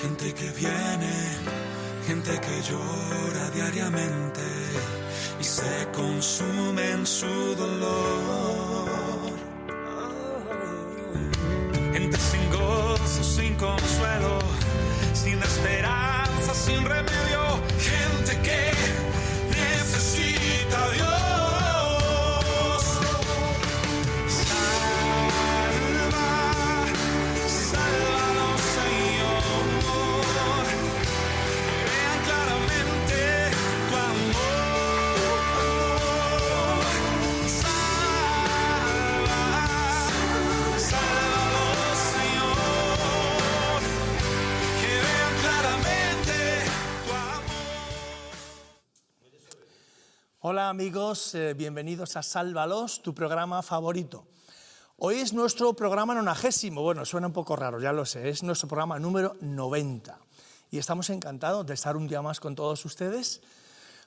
gente que viene, gente que llora diariamente y se consume en su dolor. Gente sin gozo, sin consuelo, sin esperanza, sin remedio, gente que necesita a Dios. Hola amigos, bienvenidos a Sálvalos, tu programa favorito. Hoy es nuestro programa 90, bueno, suena un poco raro, ya lo sé, es nuestro programa número 90. Y estamos encantados de estar un día más con todos ustedes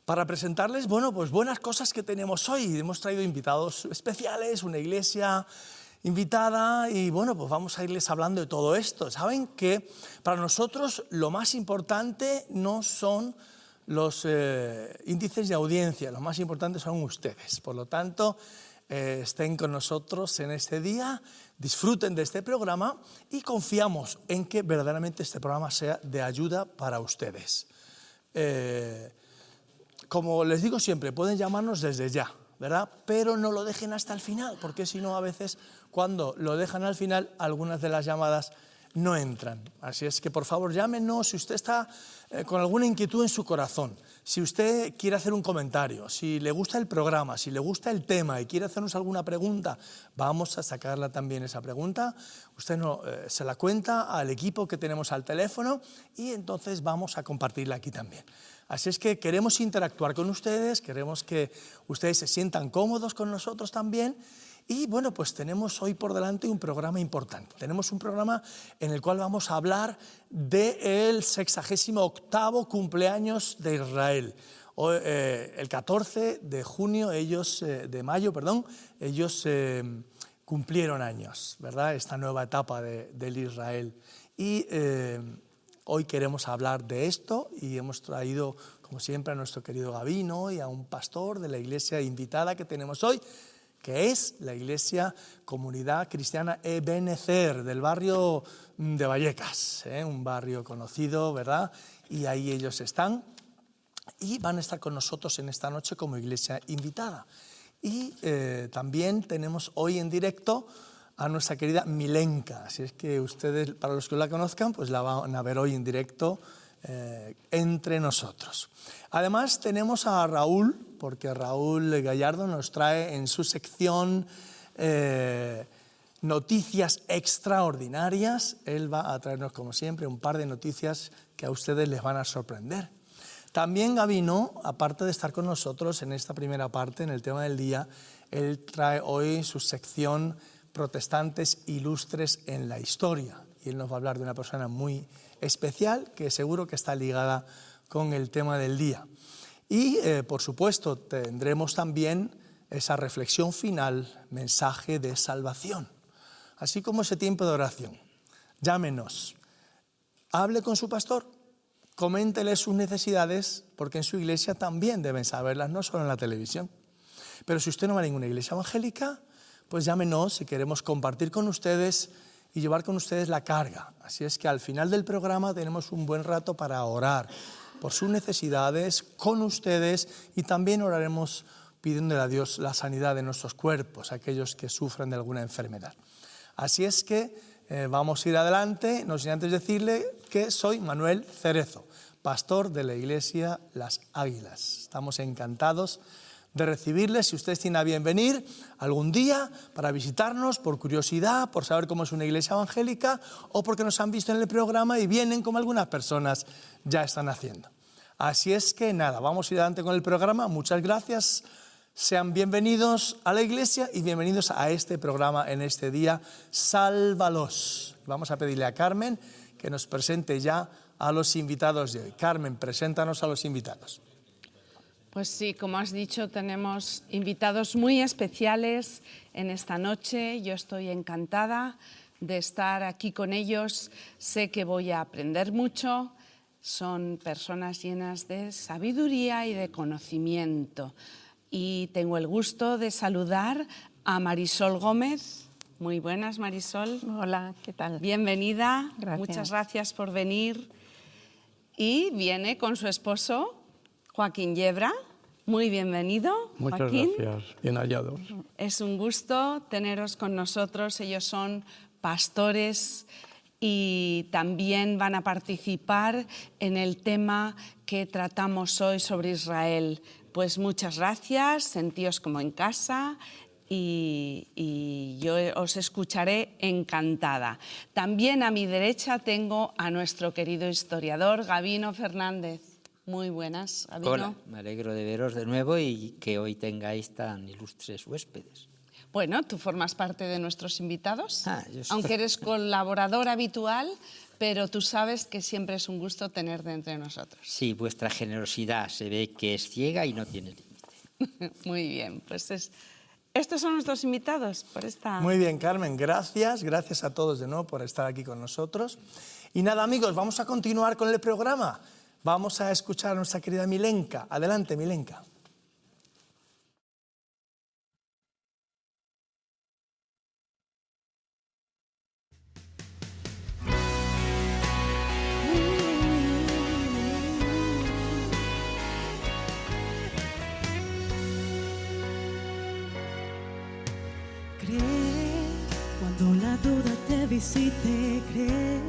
para presentarles, bueno, pues buenas cosas que tenemos hoy. Hemos traído invitados especiales, una iglesia invitada y bueno, pues vamos a irles hablando de todo esto. Saben que para nosotros lo más importante no son los índices de audiencia, lo más importante son ustedes. Por lo tanto, estén con nosotros en este día, disfruten de este programa y confiamos en que verdaderamente este programa sea de ayuda para ustedes. Como les digo siempre, pueden llamarnos desde ya, ¿verdad? Pero no lo dejen hasta el final, porque si no, a veces cuando lo dejan al final, algunas de las llamadas no entran. Así es que por favor llámenos si usted está con alguna inquietud en su corazón, si usted quiere hacer un comentario, si le gusta el programa, si le gusta el tema y quiere hacernos alguna pregunta, vamos a sacarla también esa pregunta. Usted se la cuenta al equipo que tenemos al teléfono y entonces vamos a compartirla aquí también. Así es que queremos interactuar con ustedes, queremos que ustedes se sientan cómodos con nosotros también. Y bueno, pues tenemos hoy por delante un programa importante. Tenemos un programa en el cual vamos a hablar del 68º cumpleaños de Israel. Hoy, el 14 de mayo, ellos cumplieron años, ¿verdad? Esta nueva etapa del Israel. Y hoy queremos hablar de esto y hemos traído, como siempre, a nuestro querido Gabino y a un pastor de la iglesia invitada que tenemos hoy, que es la Iglesia Comunidad Cristiana Ebenezer, del barrio de Vallecas, un barrio conocido, ¿verdad? Y ahí ellos están y van a estar con nosotros en esta noche como iglesia invitada. Y también tenemos hoy en directo a nuestra querida Milenka, así es que ustedes, para los que la conozcan, pues la van a ver hoy en directo entre nosotros. Además tenemos a Raúl, porque Raúl Gallardo nos trae en su sección noticias extraordinarias. Él va a traernos, como siempre, un par de noticias que a ustedes les van a sorprender. También Gabino, aparte de estar con nosotros en esta primera parte, en el tema del día, él trae hoy su sección Protestantes ilustres en la historia. Y él nos va a hablar de una persona muy especial que seguro que está ligada con el tema del día. Y, por supuesto, tendremos también esa reflexión final, mensaje de salvación, así como ese tiempo de oración. Llámenos, hable con su pastor, coméntele sus necesidades, porque en su iglesia también deben saberlas, no solo en la televisión. Pero si usted no va a ninguna iglesia evangélica, pues llámenos si queremos compartir con ustedes y llevar con ustedes la carga. Así es que al final del programa tenemos un buen rato para orar por sus necesidades con ustedes y también oraremos pidiéndole a Dios la sanidad de nuestros cuerpos, aquellos que sufren de alguna enfermedad. Así es que vamos a ir adelante, no sin antes decirle que soy Manuel Cerezo, pastor de la iglesia Las Águilas. Estamos encantados de recibirles, si ustedes tienen a bien venir algún día para visitarnos por curiosidad, por saber cómo es una iglesia evangélica o porque nos han visto en el programa y vienen como algunas personas ya están haciendo. Así es que nada, vamos a ir adelante con el programa. Muchas gracias, sean bienvenidos a la iglesia y bienvenidos a este programa en este día, Sálvalos. Vamos a pedirle a Carmen que nos presente ya a los invitados de hoy. Carmen, preséntanos a los invitados. Pues sí, como has dicho, tenemos invitados muy especiales en esta noche. Yo estoy encantada de estar aquí con ellos. Sé que voy a aprender mucho. Son personas llenas de sabiduría y de conocimiento. Y tengo el gusto de saludar a Marisol Gómez. Muy buenas, Marisol. Hola, ¿qué tal? Bienvenida. Gracias. Muchas gracias por venir. Y viene con su esposo, Joaquín Yebra. Muy bienvenido, Muchas Joaquín. gracias, bien hallados. Es un gusto teneros con nosotros. Ellos son pastores y también van a participar en el tema que tratamos hoy sobre Israel. Pues muchas gracias, sentíos como en casa y yo os escucharé encantada. También a mi derecha tengo a nuestro querido historiador Gabino Fernández. Muy buenas, Gabino. Hola, me alegro de veros de nuevo y que hoy tengáis tan ilustres huéspedes. Bueno, tú formas parte de nuestros invitados, Yo estoy... aunque eres colaborador habitual, pero tú sabes que siempre es un gusto tenerte entre nosotros. Sí, vuestra generosidad se ve que es ciega y no tiene límite. Muy bien, pues estos son nuestros invitados por esta... Muy bien, Carmen, gracias. Gracias a todos de nuevo por estar aquí con nosotros. Y nada, amigos, vamos a continuar con el programa. Vamos a escuchar a nuestra querida Milenka. Adelante, Milenka. Cree cuando la duda te visite, cree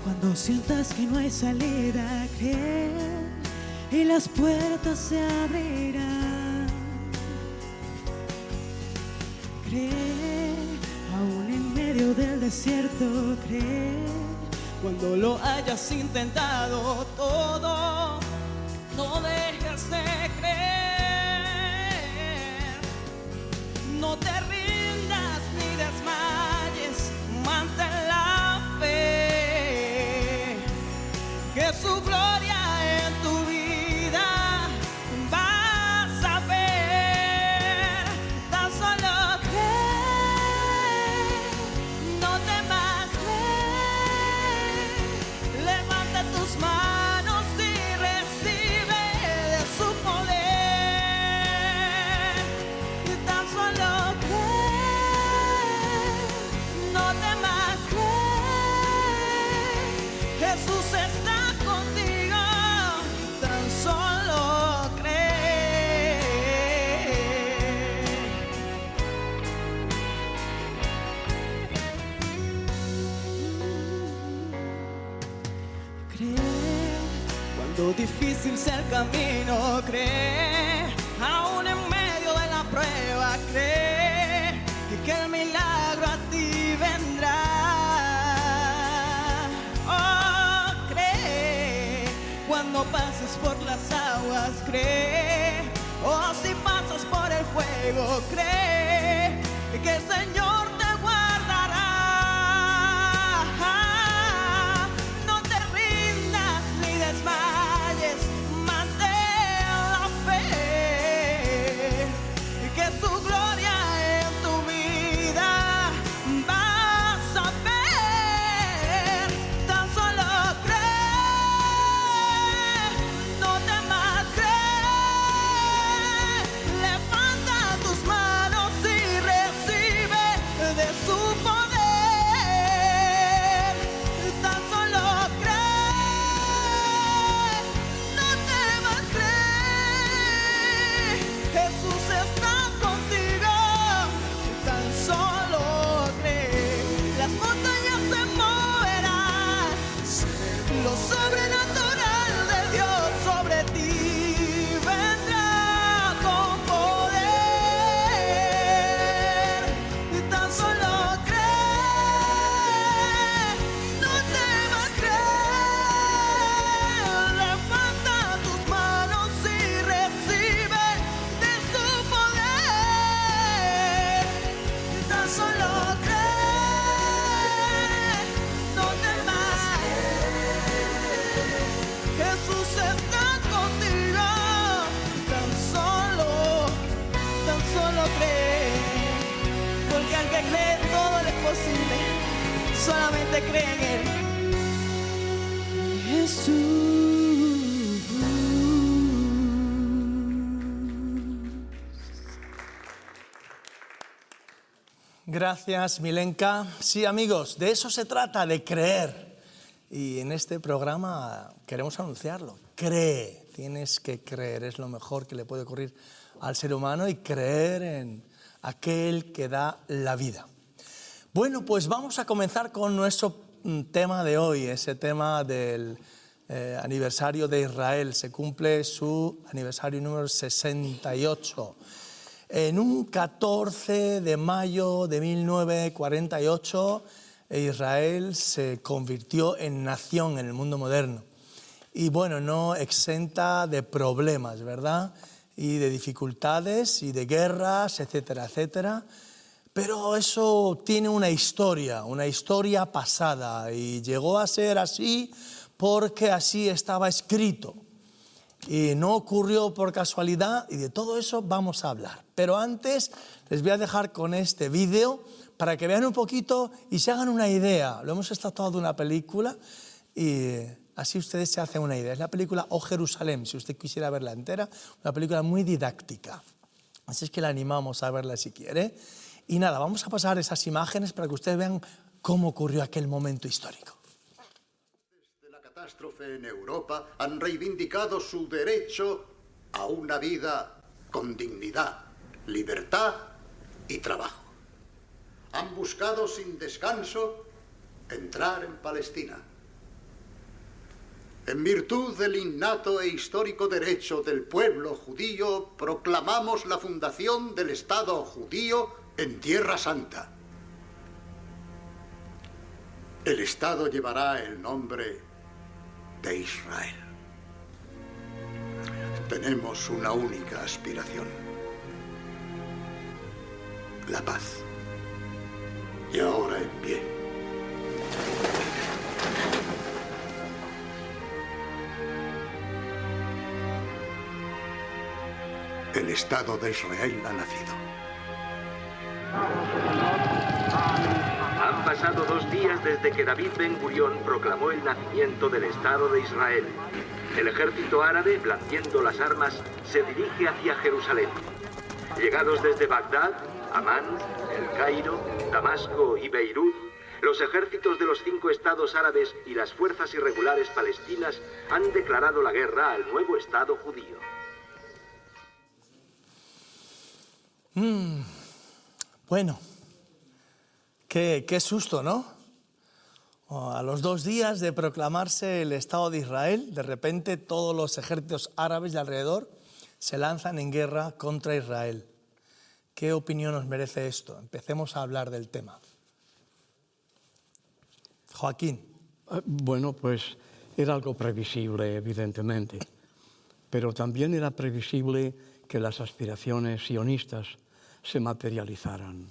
cuando sientas que no hay salida, cree y las puertas se abrirán. Cree aún en medio del desierto, cree cuando lo hayas intentado todo, no dejes de creer, no te rindas ni desmayes, mantén la fe, que su gloria en tu vida vas a ver. Tan solo cree, no temas, cree, levanta tus manos y recibe de su poder. Tan solo cree, no temas, cree, Jesús está contigo, tan solo cree. Cree cuando difícil sea el camino, cree aún en medio de la prueba, cree que el milagro a ti vendrá. Oh, cree cuando pases por las aguas, cree, oh, si pasas por el fuego, cree que el Señor te guardará. No te rindas ni desmayes, mantén la fe, que su gloria en tu vida vas a ver. Tan solo cree, no temas, cree, levanta tus manos y recibe de su poder. Tan solo cree, no temas, cree, Jesús está contigo, tan solo cree. Las montañas se moverán, lo sobrenatural de Dios sobre ti vendrá con poder. Tan solo cree, no temas, cree, levanta tus manos y recibe de su poder. Tan solo cree, no temas, Jesús está contigo, tan solo cree, porque al que cree todo le es posible. solamente cree en Él. Jesús. Gracias, Milenka. Sí, amigos, de eso se trata, de creer. Y en este programa queremos anunciarlo. Cree, tienes que creer, es lo mejor que le puede ocurrir al ser humano, y creer en aquel que da la vida. Bueno, pues vamos a comenzar con nuestro tema de hoy, ese tema del aniversario de Israel. Se cumple su aniversario número 68. En un 14 de mayo de 1948, Israel se convirtió en nación en el mundo moderno. Y bueno, no exenta de problemas, ¿verdad? Y de dificultades y de guerras, etcétera, etcétera. Pero eso tiene una historia pasada, y llegó a ser así porque así estaba escrito. Y no ocurrió por casualidad, y de todo eso vamos a hablar. Pero antes les voy a dejar con este vídeo para que vean un poquito y se hagan una idea. Lo hemos extractado de una película y así ustedes se hacen una idea. Es la película Oh Jerusalén, si usted quisiera verla entera, una película muy didáctica. Así es que la animamos a verla si quiere. Y nada, vamos a pasar esas imágenes para que ustedes vean cómo ocurrió aquel momento histórico. Catástrofe en Europa han reivindicado su derecho a una vida con dignidad, libertad y trabajo. Han buscado sin descanso entrar en Palestina. En virtud del innato e histórico derecho del pueblo judío, proclamamos la fundación del Estado judío en Tierra Santa. El Estado llevará el nombre de Israel. Tenemos una única aspiración: la paz. Y ahora en pie. El Estado de Israel ha nacido. Han pasado 2 días desde que David Ben Gurión proclamó el nacimiento del Estado de Israel. El ejército árabe, blandiendo las armas, se dirige hacia Jerusalén. Llegados desde Bagdad, Amán, El Cairo, Damasco y Beirut, los ejércitos de los 5 estados árabes y las fuerzas irregulares palestinas han declarado la guerra al nuevo Estado judío. Bueno, qué susto, ¿no? A los 2 días de proclamarse el Estado de Israel, de repente todos los ejércitos árabes de alrededor se lanzan en guerra contra Israel. ¿Qué opinión nos merece esto? Empecemos a hablar del tema. Joaquín. Bueno, pues era algo previsible, evidentemente, pero también era previsible que las aspiraciones sionistas se materializaran.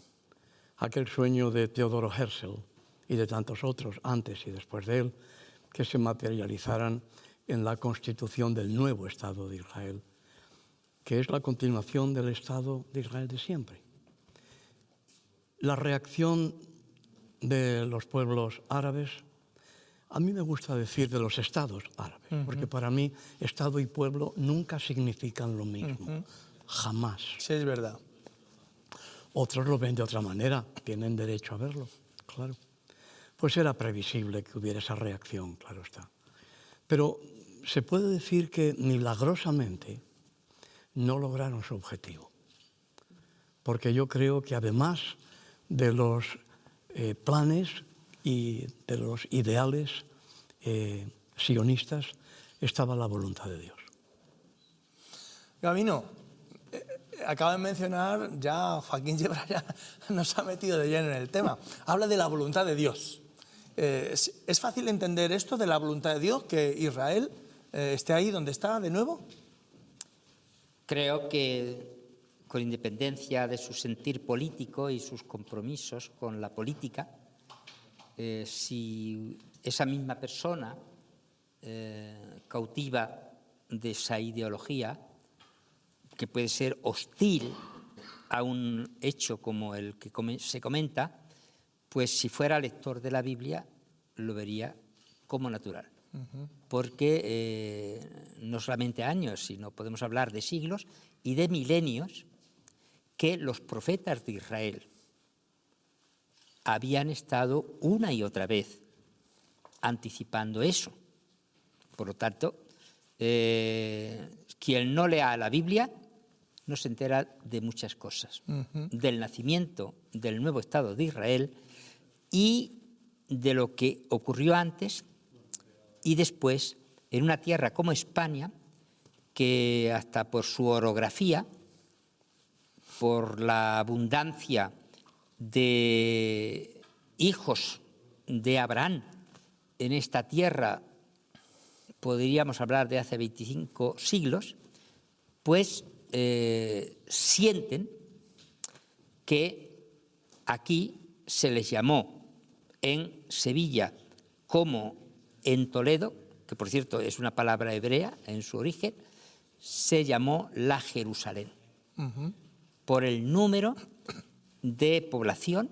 Aquel sueño de Theodor Herzl y de tantos otros, antes y después de él, que se materializaran en la constitución del nuevo Estado de Israel, que es la continuación del Estado de Israel de siempre. La reacción de los pueblos árabes, a mí me gusta decir de los estados árabes, porque para mí Estado y pueblo nunca significan lo mismo, jamás. Sí, es verdad. Otros lo ven de otra manera, tienen derecho a verlo, claro. Pues era previsible que hubiera esa reacción, claro está. Pero se puede decir que milagrosamente no lograron su objetivo. Porque yo creo que además de los planes y de los ideales sionistas estaba la voluntad de Dios. Gabino, acaba de mencionar, ya Joaquín Yebra ya nos ha metido de lleno en el tema. Habla de la voluntad de Dios. ¿Es fácil entender esto de la voluntad de Dios, que Israel esté ahí donde está de nuevo? Creo que con independencia de su sentir político y sus compromisos con la política, si esa misma persona cautiva de esa ideología, que puede ser hostil a un hecho como el que se comenta, pues si fuera lector de la Biblia, lo vería como natural. Porque no solamente años, sino podemos hablar de siglos y de milenios que los profetas de Israel habían estado una y otra vez anticipando eso. Por lo tanto, quien no lea la Biblia no se entera de muchas cosas, del nacimiento del nuevo Estado de Israel y de lo que ocurrió antes y después en una tierra como España, que hasta por su orografía, por la abundancia de hijos de Abraham en esta tierra, podríamos hablar de hace 25 siglos, pues sienten que aquí se les llamó en Sevilla como en Toledo, que por cierto es una palabra hebrea en su origen, se llamó la Jerusalén, por el número de población,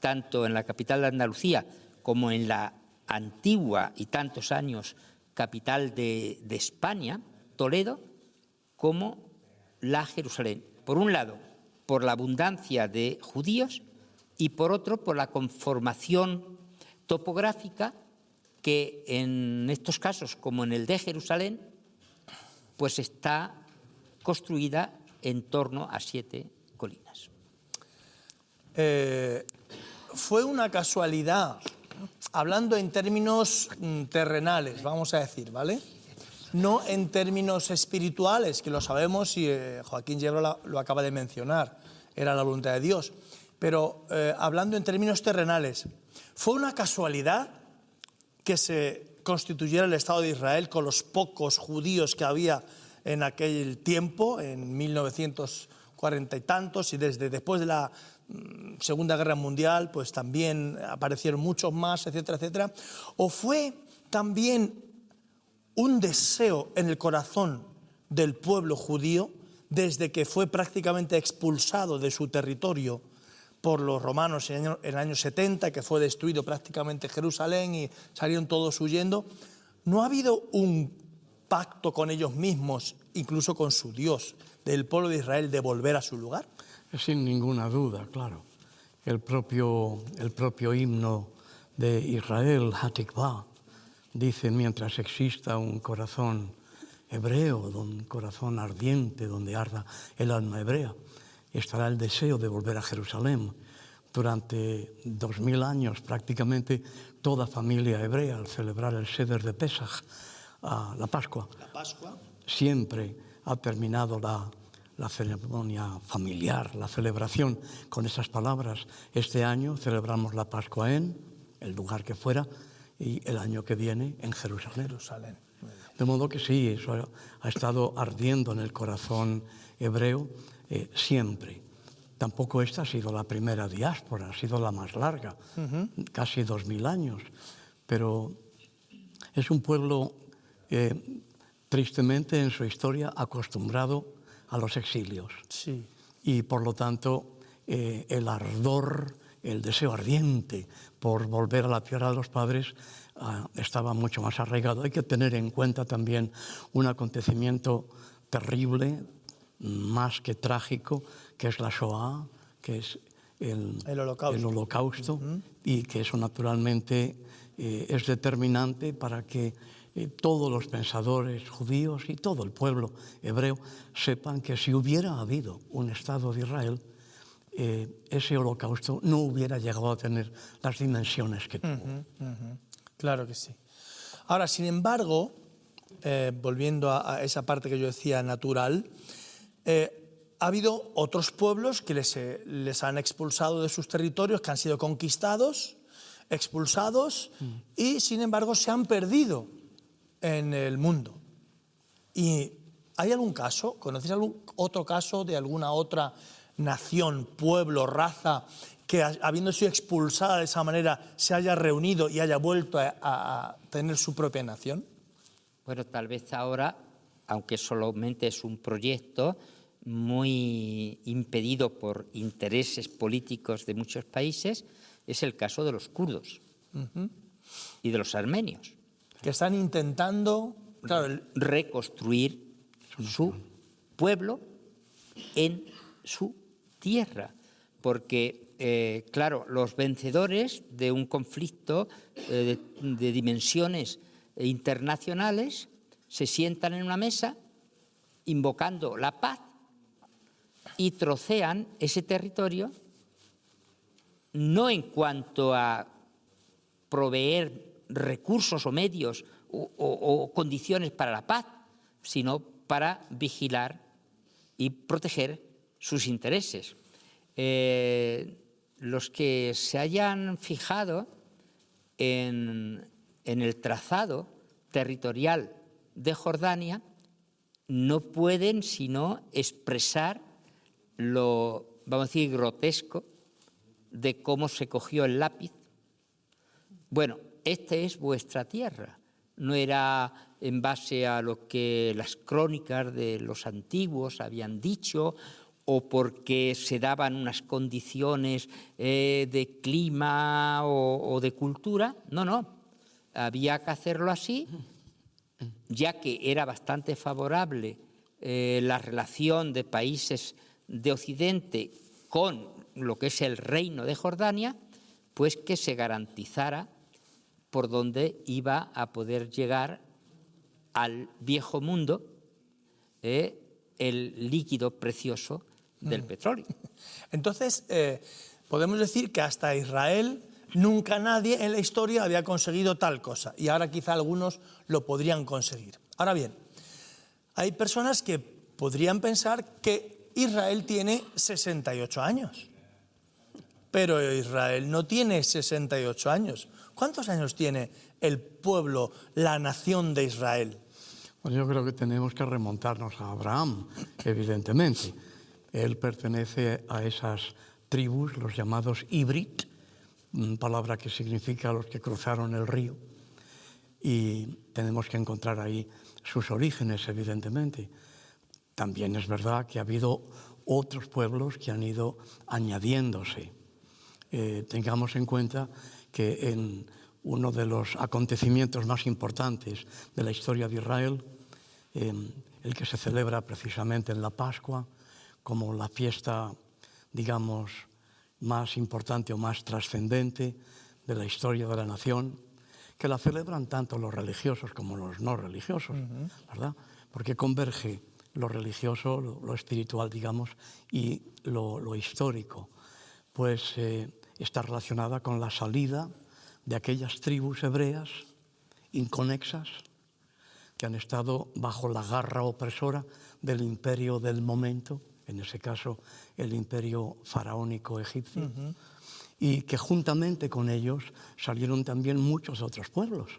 tanto en la capital de Andalucía como en la antigua y tantos años capital de España, Toledo, como la Jerusalén. Por un lado, por la abundancia de judíos y por otro, por la conformación topográfica que en estos casos, como en el de Jerusalén, pues está construida en torno a 7 colinas. Fue una casualidad, hablando en términos terrenales, vamos a decir, ¿vale? No en términos espirituales, que lo sabemos y Joaquín Yebro lo acaba de mencionar, era la voluntad de Dios. Pero hablando en términos terrenales, ¿fue una casualidad que se constituyera el Estado de Israel con los pocos judíos que había en aquel tiempo, en 1940 y tantos, y desde después de la Segunda Guerra Mundial, pues también aparecieron muchos más, etcétera, etcétera? ¿O fue también un deseo en el corazón del pueblo judío, desde que fue prácticamente expulsado de su territorio por los romanos en el año 70, que fue destruido prácticamente Jerusalén y salieron todos huyendo? ¿No ha habido un pacto con ellos mismos, incluso con su Dios, del pueblo de Israel, de volver a su lugar? Sin ninguna duda, claro. El propio himno de Israel, Hatikvah, dice: mientras exista un corazón hebreo, un corazón ardiente donde arda el alma hebrea, estará el deseo de volver a Jerusalén. Durante 2000 años prácticamente toda familia hebrea, al celebrar el Seder de Pesach, la Pascua, siempre ha terminado la ceremonia familiar, la celebración, con esas palabras. Este año celebramos la Pascua en el lugar que fuera y el año que viene en Jerusalén. De modo que sí, eso ha estado ardiendo en el corazón hebreo siempre. Tampoco esta ha sido la primera diáspora, ha sido la más larga, casi 2000 años. Pero es un pueblo, tristemente en su historia, acostumbrado a los exilios. Sí. Y por lo tanto, el ardor, el deseo ardiente por volver a la tierra de los padres estaba mucho más arraigado. Hay que tener en cuenta también un acontecimiento terrible, más que trágico, que es la Shoah, que es el holocausto, y que eso naturalmente es determinante para que todos los pensadores judíos y todo el pueblo hebreo sepan que si hubiera habido un Estado de Israel, ese holocausto no hubiera llegado a tener las dimensiones que tuvo. Claro que sí. Ahora, sin embargo, volviendo a esa parte que yo decía natural, ha habido otros pueblos que les han expulsado de sus territorios, que han sido conquistados, expulsados, y sin embargo se han perdido en el mundo. ¿Y hay algún caso, conocéis algún otro caso de alguna otra nación, pueblo, raza, que habiendo sido expulsada de esa manera se haya reunido y haya vuelto a tener su propia nación? Bueno, tal vez ahora, aunque solamente es un proyecto muy impedido por intereses políticos de muchos países, es el caso de los kurdos y de los armenios. Que están intentando, claro, reconstruir su pueblo en su tierra, porque, claro, los vencedores de un conflicto de dimensiones internacionales se sientan en una mesa invocando la paz y trocean ese territorio, no en cuanto a proveer recursos o medios o condiciones para la paz, sino para vigilar y proteger sus intereses. Los que se hayan fijado en el trazado territorial de Jordania no pueden sino expresar lo, vamos a decir, grotesco de cómo se cogió el lápiz. Bueno, esta es vuestra tierra. No era en base a lo que las crónicas de los antiguos habían dicho o porque se daban unas condiciones de clima o de cultura. No, no. Había que hacerlo así, ya que era bastante favorable la relación de países de Occidente con lo que es el reino de Jordania, pues que se garantizara por donde iba a poder llegar al viejo mundo el líquido precioso del petróleo. Entonces, podemos decir que hasta Israel nunca nadie en la historia había conseguido tal cosa y ahora quizá algunos lo podrían conseguir. Ahora bien, hay personas que podrían pensar que Israel tiene 68 años, pero Israel no tiene 68 años. ¿Cuántos años tiene el pueblo, la nación de Israel? Bueno, yo creo que tenemos que remontarnos a Abraham, evidentemente. Él pertenece a esas tribus, los llamados Ibrit, palabra que significa los que cruzaron el río. Y tenemos que encontrar ahí sus orígenes, evidentemente. También es verdad que ha habido otros pueblos que han ido añadiéndose. Tengamos en cuenta que en uno de los acontecimientos más importantes de la historia de Israel, el que se celebra precisamente en la Pascua, como la fiesta, digamos, más importante o más trascendente de la historia de la nación, que la celebran tanto los religiosos como los no religiosos, ¿verdad? Porque converge lo religioso, lo espiritual, digamos, y lo histórico, pues está relacionada con la salida de aquellas tribus hebreas inconexas que han estado bajo la garra opresora del imperio del momento, en ese caso el imperio faraónico egipcio, y que juntamente con ellos salieron también muchos otros pueblos.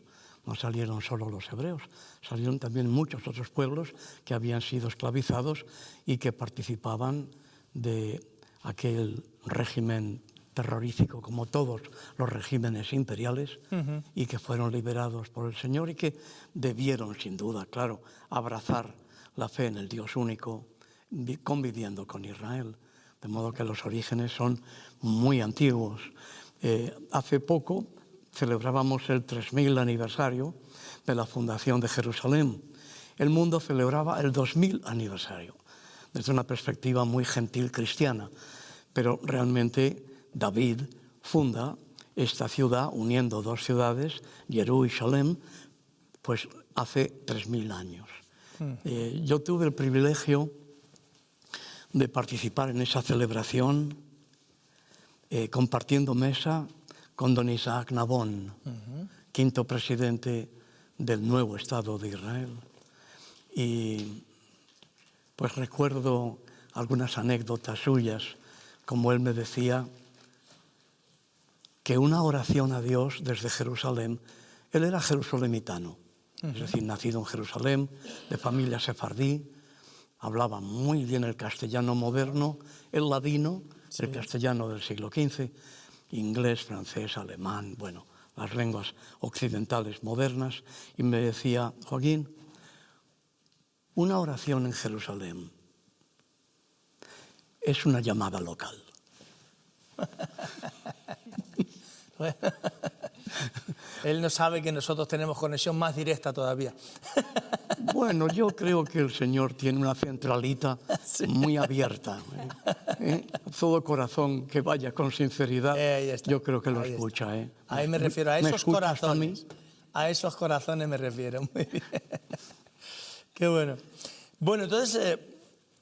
No salieron solo los hebreos, salieron también muchos otros pueblos que habían sido esclavizados y que participaban de aquel régimen terrorífico, como todos los regímenes imperiales, y que fueron liberados por el Señor y que debieron, sin duda, claro, abrazar la fe en el Dios único, conviviendo con Israel. De modo que los orígenes son muy antiguos. Hace poco celebrábamos el 3000 aniversario de la fundación de Jerusalén. El mundo celebraba el 2000 aniversario, desde una perspectiva muy gentil cristiana. Pero realmente David funda esta ciudad uniendo dos ciudades, Jerú y Shalem, pues hace 3000 años. Yo tuve el privilegio de participar en esa celebración compartiendo mesa con don Isaac Nabón, quinto presidente del nuevo Estado de Israel. Y pues recuerdo algunas anécdotas suyas, como él me decía que una oración a Dios desde Jerusalén, él era jerusalemitano, es decir, nacido en Jerusalén, de familia sefardí, hablaba muy bien el castellano moderno, el ladino, el castellano del siglo XV, inglés, francés, alemán, bueno, las lenguas occidentales modernas, y me decía, Joaquín, una oración en Jerusalén es una llamada local. Él no sabe que nosotros tenemos conexión más directa todavía. Bueno, yo creo que el Señor tiene una centralita muy abierta. Todo corazón que vaya con sinceridad, Ahí está. yo creo que lo Ahí escucha. Ahí me refiero, a ¿Me esos escuchas corazones. A esos corazones me refiero. Muy bien. Qué bueno. Bueno, entonces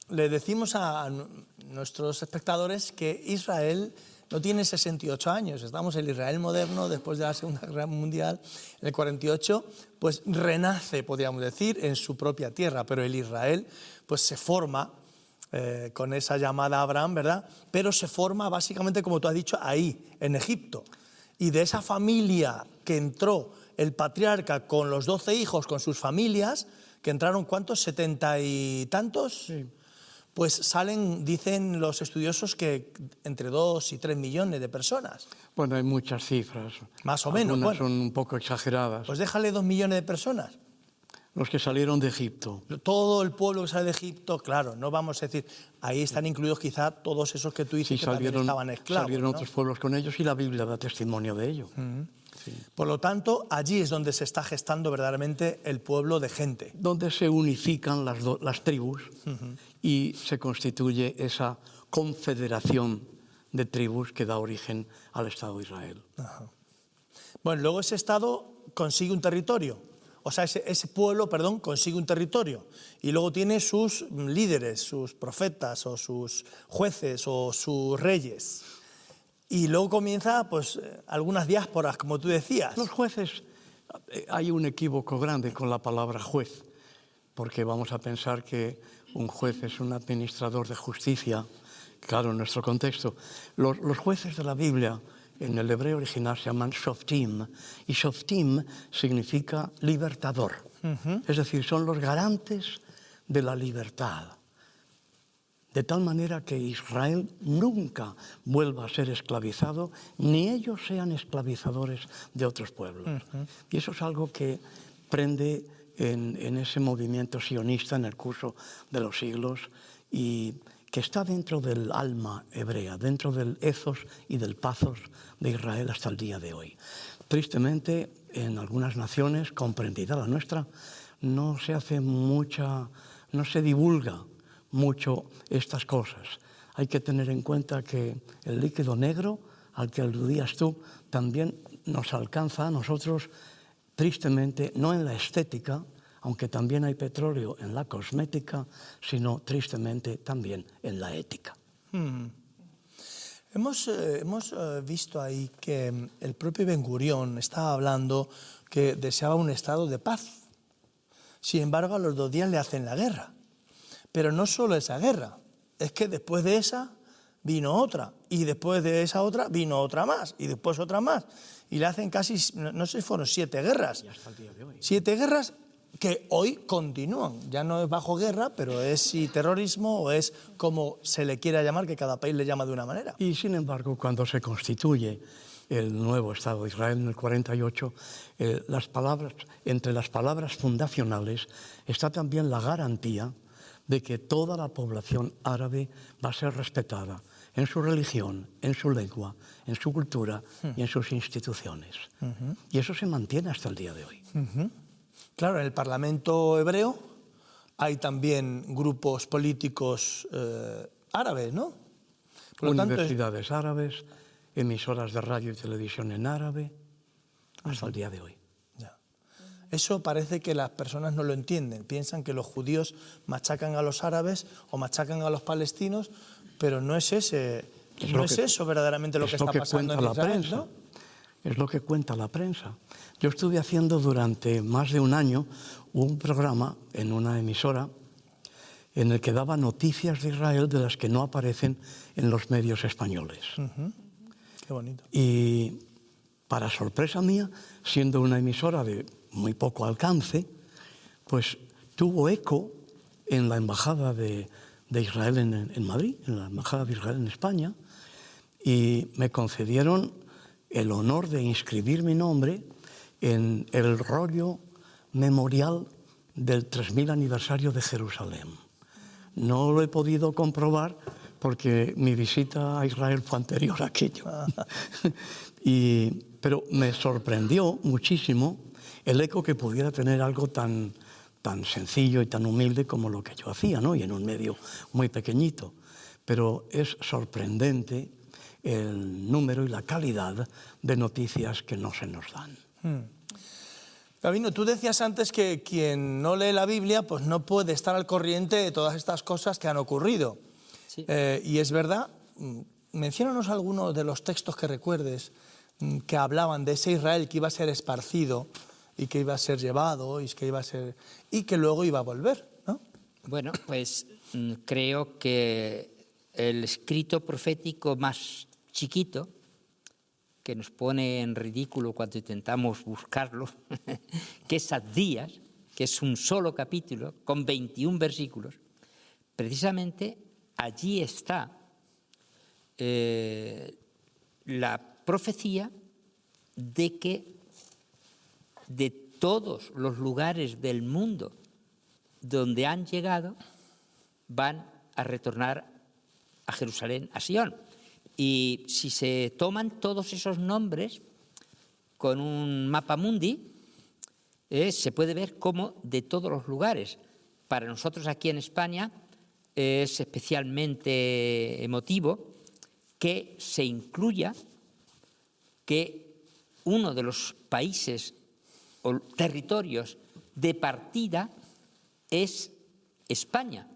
le decimos a nuestros espectadores que Israel no tiene 68 años. Estamos en el Israel moderno, después de la Segunda Guerra Mundial, en el 48, pues renace, podríamos decir, en su propia tierra. Pero el Israel pues se forma con esa llamada a Abraham, ¿verdad? Pero se forma básicamente, como tú has dicho, ahí, en Egipto. Y de esa familia que entró el patriarca con los 12 hijos, con sus familias, que entraron, ¿cuántos? 70 y tantos. Sí. Pues salen, dicen los estudiosos, que entre 2 y 3 millones de personas. Bueno, hay muchas cifras. Más o menos, Algunas bueno. son un poco exageradas. Pues déjale 2 millones de personas. Los que salieron de Egipto. Todo el pueblo que sale de Egipto, claro, no vamos a decir, ahí están incluidos quizá todos esos que tú dices Sí, que también estaban esclavos. salieron ¿no? otros pueblos con ellos y la Biblia da testimonio de ello. Sí. Por lo tanto, allí es donde se está gestando verdaderamente el pueblo de gente. Donde se unifican las tribus y se constituye esa confederación de tribus que da origen al Estado de Israel. Ajá. Bueno, luego ese Estado consigue un territorio. O sea, ese pueblo, perdón, consigue un territorio y luego tiene sus líderes, sus profetas o sus jueces o sus reyes. Y luego comienza, pues, algunas diásporas, como tú decías. Los jueces, hay un equívoco grande con la palabra juez, porque vamos a pensar que un juez es un administrador de justicia, claro, en nuestro contexto. Los jueces de la Biblia, en el hebreo original, se llaman shoftim, y shoftim significa libertador. Es decir, son los garantes de la libertad. De tal manera que Israel nunca vuelva a ser esclavizado, ni ellos sean esclavizadores de otros pueblos. Y eso es algo que prende en ese movimiento sionista en el curso de los siglos y que está dentro del alma hebrea, dentro del ethos y del pathos de Israel hasta el día de hoy. Tristemente, en algunas naciones, comprendida la nuestra, no se divulga mucho estas cosas. Hay que tener en cuenta que el líquido negro, al que aludías tú, también nos alcanza a nosotros, tristemente, no en la estética, aunque también hay petróleo en la cosmética, sino tristemente también en la ética. Hemos visto ahí que el propio Ben Gurión estaba hablando que deseaba un estado de paz. Sin embargo, a los 2 días le hacen la guerra. Pero no solo esa guerra, es que después de esa vino otra, y después de esa otra vino otra más, y después otra más. Y le hacen casi, no sé si fueron 7 guerras. Y hasta el día de hoy. 7 guerras que hoy continúan. Ya no es bajo guerra, pero es si terrorismo o es como se le quiera llamar, que cada país le llama de una manera. Y sin embargo, cuando se constituye el nuevo Estado de Israel en el 48, entre las palabras fundacionales está también la garantía de que toda la población árabe va a ser respetada en su religión, en su lengua, en su cultura y en sus instituciones. Y eso se mantiene hasta el día de hoy. Claro, en el Parlamento hebreo hay también grupos políticos árabes, ¿no? Por lo Universidades árabes, emisoras de radio y televisión en árabe, hasta el día de hoy. Ya. Eso parece que las personas no lo entienden. Piensan que los judíos machacan a los árabes o machacan a los palestinos, pero no es eso verdaderamente lo que está pasando en Israel, ¿no? Es lo que cuenta la prensa. Yo estuve haciendo durante más de un año un programa en una emisora en el que daba noticias de Israel de las que no aparecen en los medios españoles. Qué bonito. Y para sorpresa mía, siendo una emisora de muy poco alcance, pues tuvo eco en la Embajada de Israel en Madrid, en la Embajada de Israel en España, y me concedieron el honor de inscribir mi nombre en el rollo memorial del 3000 aniversario de Jerusalén. No lo he podido comprobar porque mi visita a Israel fue anterior a aquello. Pero me sorprendió muchísimo el eco que pudiera tener algo tan sencillo y tan humilde como lo que yo hacía, ¿no? Y en un medio muy pequeñito. Pero es sorprendente el número y la calidad de noticias que no se nos dan. Gabino, tú decías antes que quien no lee la Biblia pues no puede estar al corriente de todas estas cosas que han ocurrido. Sí. Y es verdad. Menciónanos algunos de los textos que recuerdes que hablaban de ese Israel que iba a ser esparcido y que iba a ser llevado y que luego iba a volver, ¿no? Bueno, pues creo que el escrito profético más chiquito, que nos pone en ridículo cuando intentamos buscarlo, que es Abdías, que es un solo capítulo con 21 versículos, precisamente allí está la profecía de que de todos los lugares del mundo donde han llegado van a retornar a Jerusalén, a Sion. Y si se toman todos esos nombres con un mapa mundi, se puede ver cómo de todos los lugares. Para nosotros aquí en España es especialmente emotivo que se incluya que uno de los países o territorios de partida es España.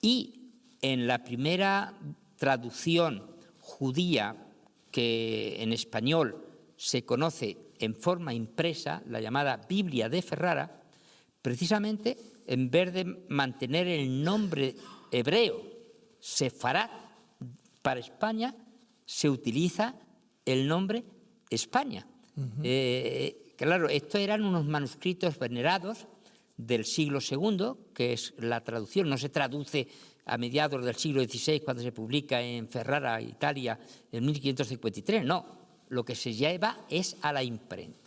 Y en la primera traducción judía que en español se conoce en forma impresa, la llamada Biblia de Ferrara, precisamente en vez de mantener el nombre hebreo Sefarat para España, se utiliza el nombre España. Claro, estos eran unos manuscritos venerados del siglo II, que es la traducción, no se traduce a mediados del siglo XVI cuando se publica en Ferrara, Italia, en 1553, no, lo que se lleva es a la imprenta.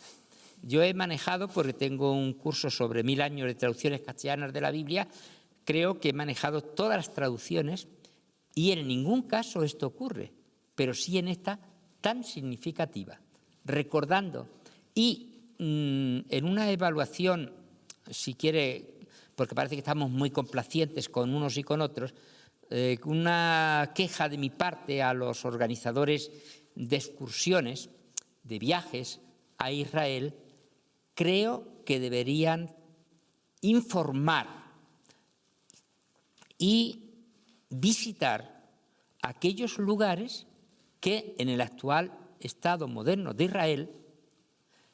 Yo he manejado, porque tengo un curso sobre 1000 años de traducciones castellanas de la Biblia, creo que he manejado todas las traducciones y en ningún caso esto ocurre, pero sí en esta tan significativa, recordando y en una evaluación, si quiere, porque parece que estamos muy complacientes con unos y con otros, una queja de mi parte a los organizadores de excursiones, de viajes a Israel, creo que deberían informar y visitar aquellos lugares que en el actual Estado moderno de Israel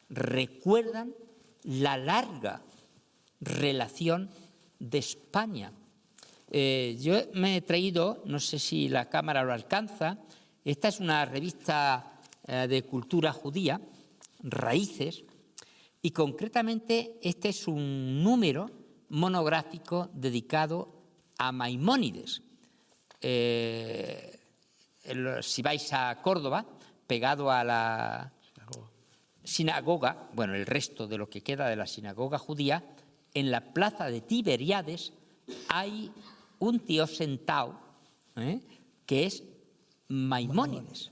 recuerdan la larga relación de España. Yo me he traído, no sé si la cámara lo alcanza, esta es una revista de cultura judía, Raíces, y concretamente este es un número monográfico dedicado a Maimónides. Si vais a Córdoba, pegado a la sinagoga, bueno, el resto de lo que queda de la sinagoga judía, en la plaza de Tiberíades hay un tío sentado, que es Maimónides.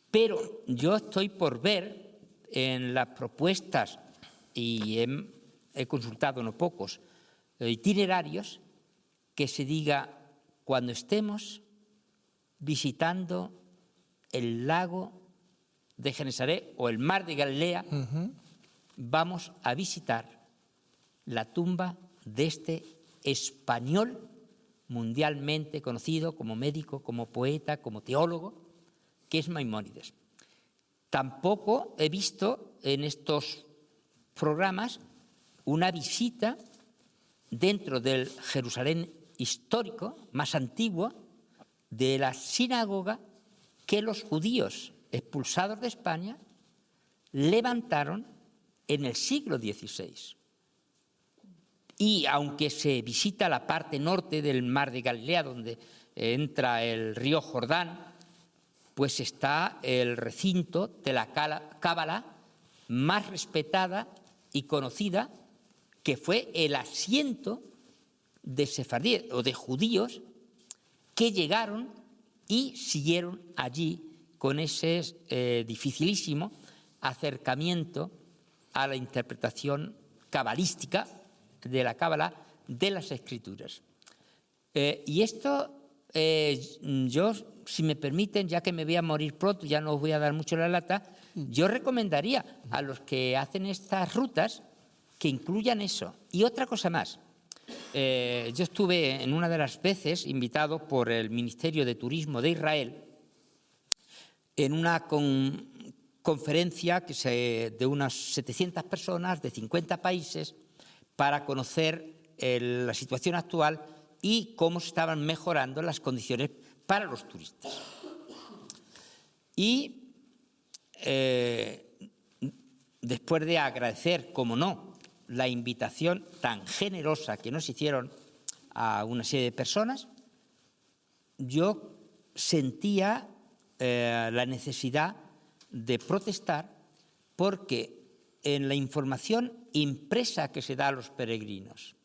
Pero yo estoy por ver en las propuestas, y he consultado no pocos itinerarios, que se diga cuando estemos visitando el lago de Genesaret o el mar de Galilea, vamos a visitar la tumba de este español mundialmente conocido como médico, como poeta, como teólogo, que es Maimónides. Tampoco he visto en estos programas una visita dentro del Jerusalén histórico, más antiguo, de la sinagoga que los judíos expulsados de España levantaron en el siglo XVI. Y aunque se visita la parte norte del mar de Galilea, donde entra el río Jordán, pues está el recinto de la Cábala más respetada y conocida, que fue el asiento de sefardíes o de judíos que llegaron y siguieron allí con ese dificilísimo acercamiento a la interpretación cabalística de la Cábala de las Escrituras. Y esto, yo, si me permiten, ya que me voy a morir pronto, ya no os voy a dar mucho la lata, yo recomendaría a los que hacen estas rutas que incluyan eso. Y otra cosa más. Yo estuve en una de las veces invitado por el Ministerio de Turismo de Israel en una conferencia de unas 700 personas de 50 países para conocer la situación actual y cómo se estaban mejorando las condiciones para los turistas. Y después de agradecer, como no, la invitación tan generosa que nos hicieron a una serie de personas, yo sentía la necesidad de protestar porque en la información impresa que se da a los peregrinos,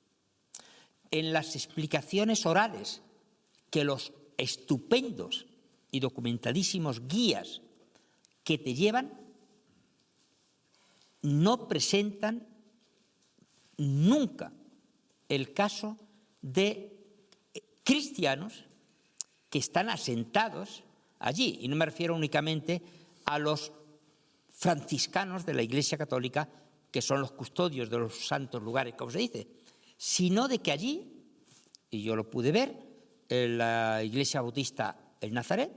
en las explicaciones orales que los estupendos y documentadísimos guías que te llevan no presentan nunca el caso de cristianos que están asentados allí, y no me refiero únicamente a los franciscanos de la Iglesia Católica, que son los custodios de los santos lugares, como se dice, sino de que allí, y yo lo pude ver, en la Iglesia Bautista El Nazaret,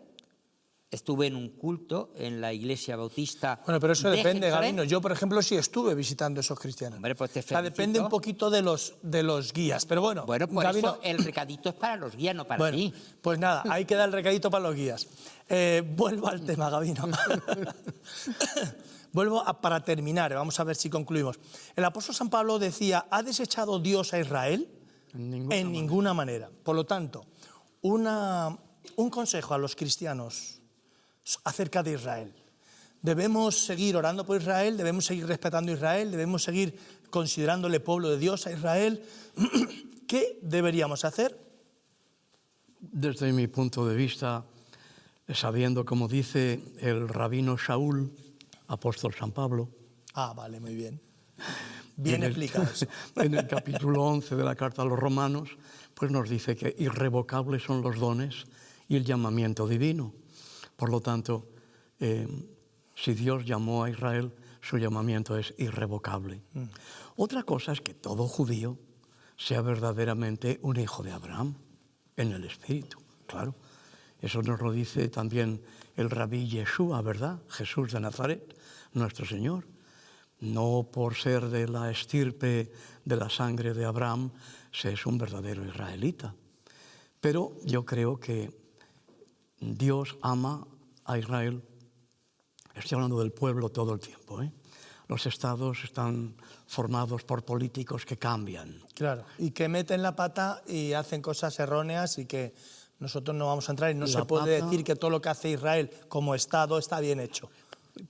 estuve en un culto en la Iglesia Bautista. Bueno, pero eso de depende, Jerusalén. Gabino. Yo, por ejemplo, sí estuve visitando esos cristianos. Hombre, pues te o sea, depende felicito. un poquito de los guías. Pero bueno, Bueno, por Gabino, eso el recadito es para los guías, no para bueno, ti. pues nada, ahí queda el recadito para los guías. Vuelvo al tema, Gabino. Para terminar, vamos a ver si concluimos. El apóstol San Pablo decía, ¿ha desechado Dios a Israel? En ninguna manera. Por lo tanto, un consejo a los cristianos acerca de Israel. Debemos seguir orando por Israel, debemos seguir respetando a Israel, debemos seguir considerándole pueblo de Dios a Israel. ¿Qué deberíamos hacer? Desde mi punto de vista, sabiendo, como dice el rabino Shaul, apóstol San Pablo. Ah, vale, muy bien. Bien explicado eso. En el capítulo 11 de la Carta a los Romanos, pues nos dice que irrevocables son los dones y el llamamiento divino. Por lo tanto, si Dios llamó a Israel, su llamamiento es irrevocable. Otra cosa es que todo judío sea verdaderamente un hijo de Abraham, en el espíritu, claro. Eso nos lo dice también el rabí Yeshua, ¿verdad? Jesús de Nazaret, nuestro Señor. No por ser de la estirpe de la sangre de Abraham, se es un verdadero israelita. Pero yo creo que Dios ama a Israel. Estoy hablando del pueblo todo el tiempo, ¿eh? Los estados están formados por políticos que cambian. Claro, y que meten la pata y hacen cosas erróneas y que nosotros no vamos a entrar y no se puede decir que todo lo que hace Israel como Estado está bien hecho.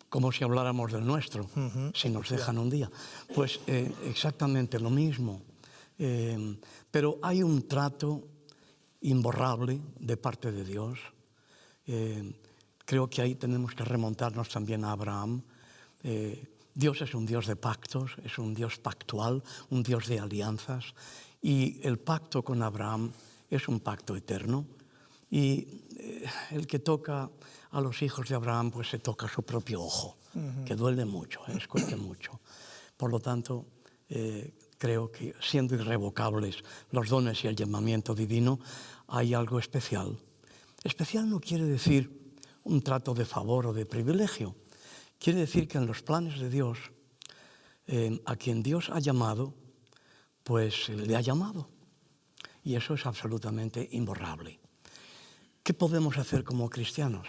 Como si habláramos del nuestro, si nos dejan un día. Pues exactamente lo mismo. Pero hay un trato imborrable de parte de Dios. Creo que ahí tenemos que remontarnos también a Abraham. Dios es un Dios de pactos, es un Dios pactual, un Dios de alianzas. Y el pacto con Abraham es un pacto eterno. Y el que toca a los hijos de Abraham, pues se toca su propio ojo, que duele mucho, escuece mucho. Por lo tanto, creo que siendo irrevocables los dones y el llamamiento divino, hay algo especial. Especial no quiere decir un trato de favor o de privilegio. Quiere decir que en los planes de Dios, a quien Dios ha llamado, pues le ha llamado. Y eso es absolutamente imborrable. ¿Qué podemos hacer como cristianos?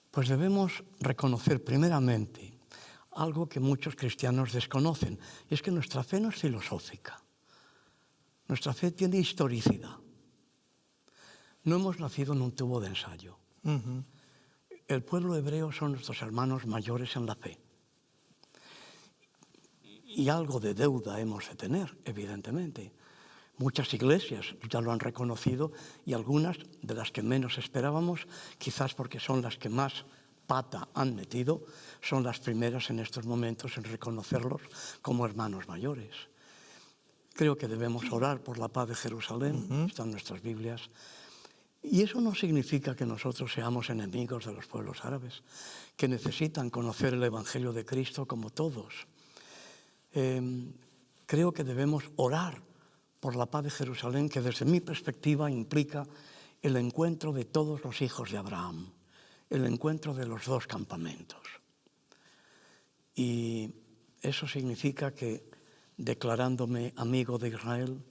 Pues debemos reconocer primeramente algo que muchos cristianos desconocen, y es que nuestra fe no es filosófica. Nuestra fe tiene historicidad. No hemos nacido en un tubo de ensayo. El pueblo hebreo son nuestros hermanos mayores en la fe. Y algo de deuda hemos de tener, evidentemente. Muchas iglesias ya lo han reconocido y algunas de las que menos esperábamos, quizás porque son las que más pata han metido, son las primeras en estos momentos en reconocerlos como hermanos mayores. Creo que debemos orar por la paz de Jerusalén, están en nuestras Biblias. Y eso no significa que nosotros seamos enemigos de los pueblos árabes, que necesitan conocer el Evangelio de Cristo como todos. Creo que debemos orar por la paz de Jerusalén, que desde mi perspectiva implica el encuentro de todos los hijos de Abraham, el encuentro de los dos campamentos. Y eso significa que, declarándome amigo de Israel,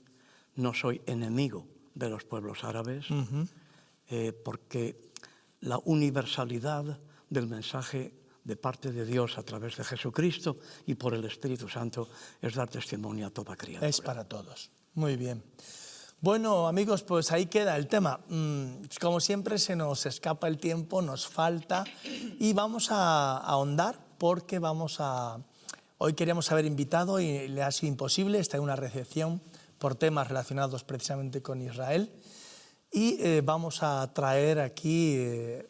no soy enemigo de los pueblos árabes, porque la universalidad del mensaje de parte de Dios a través de Jesucristo y por el Espíritu Santo es dar testimonio a toda criatura. Es para todos. Muy bien. Bueno, amigos, pues ahí queda el tema. Como siempre se nos escapa el tiempo, nos falta, y vamos a ahondar porque hoy queríamos haber invitado y le ha sido imposible, está en una recepción por temas relacionados precisamente con Israel, y vamos a traer aquí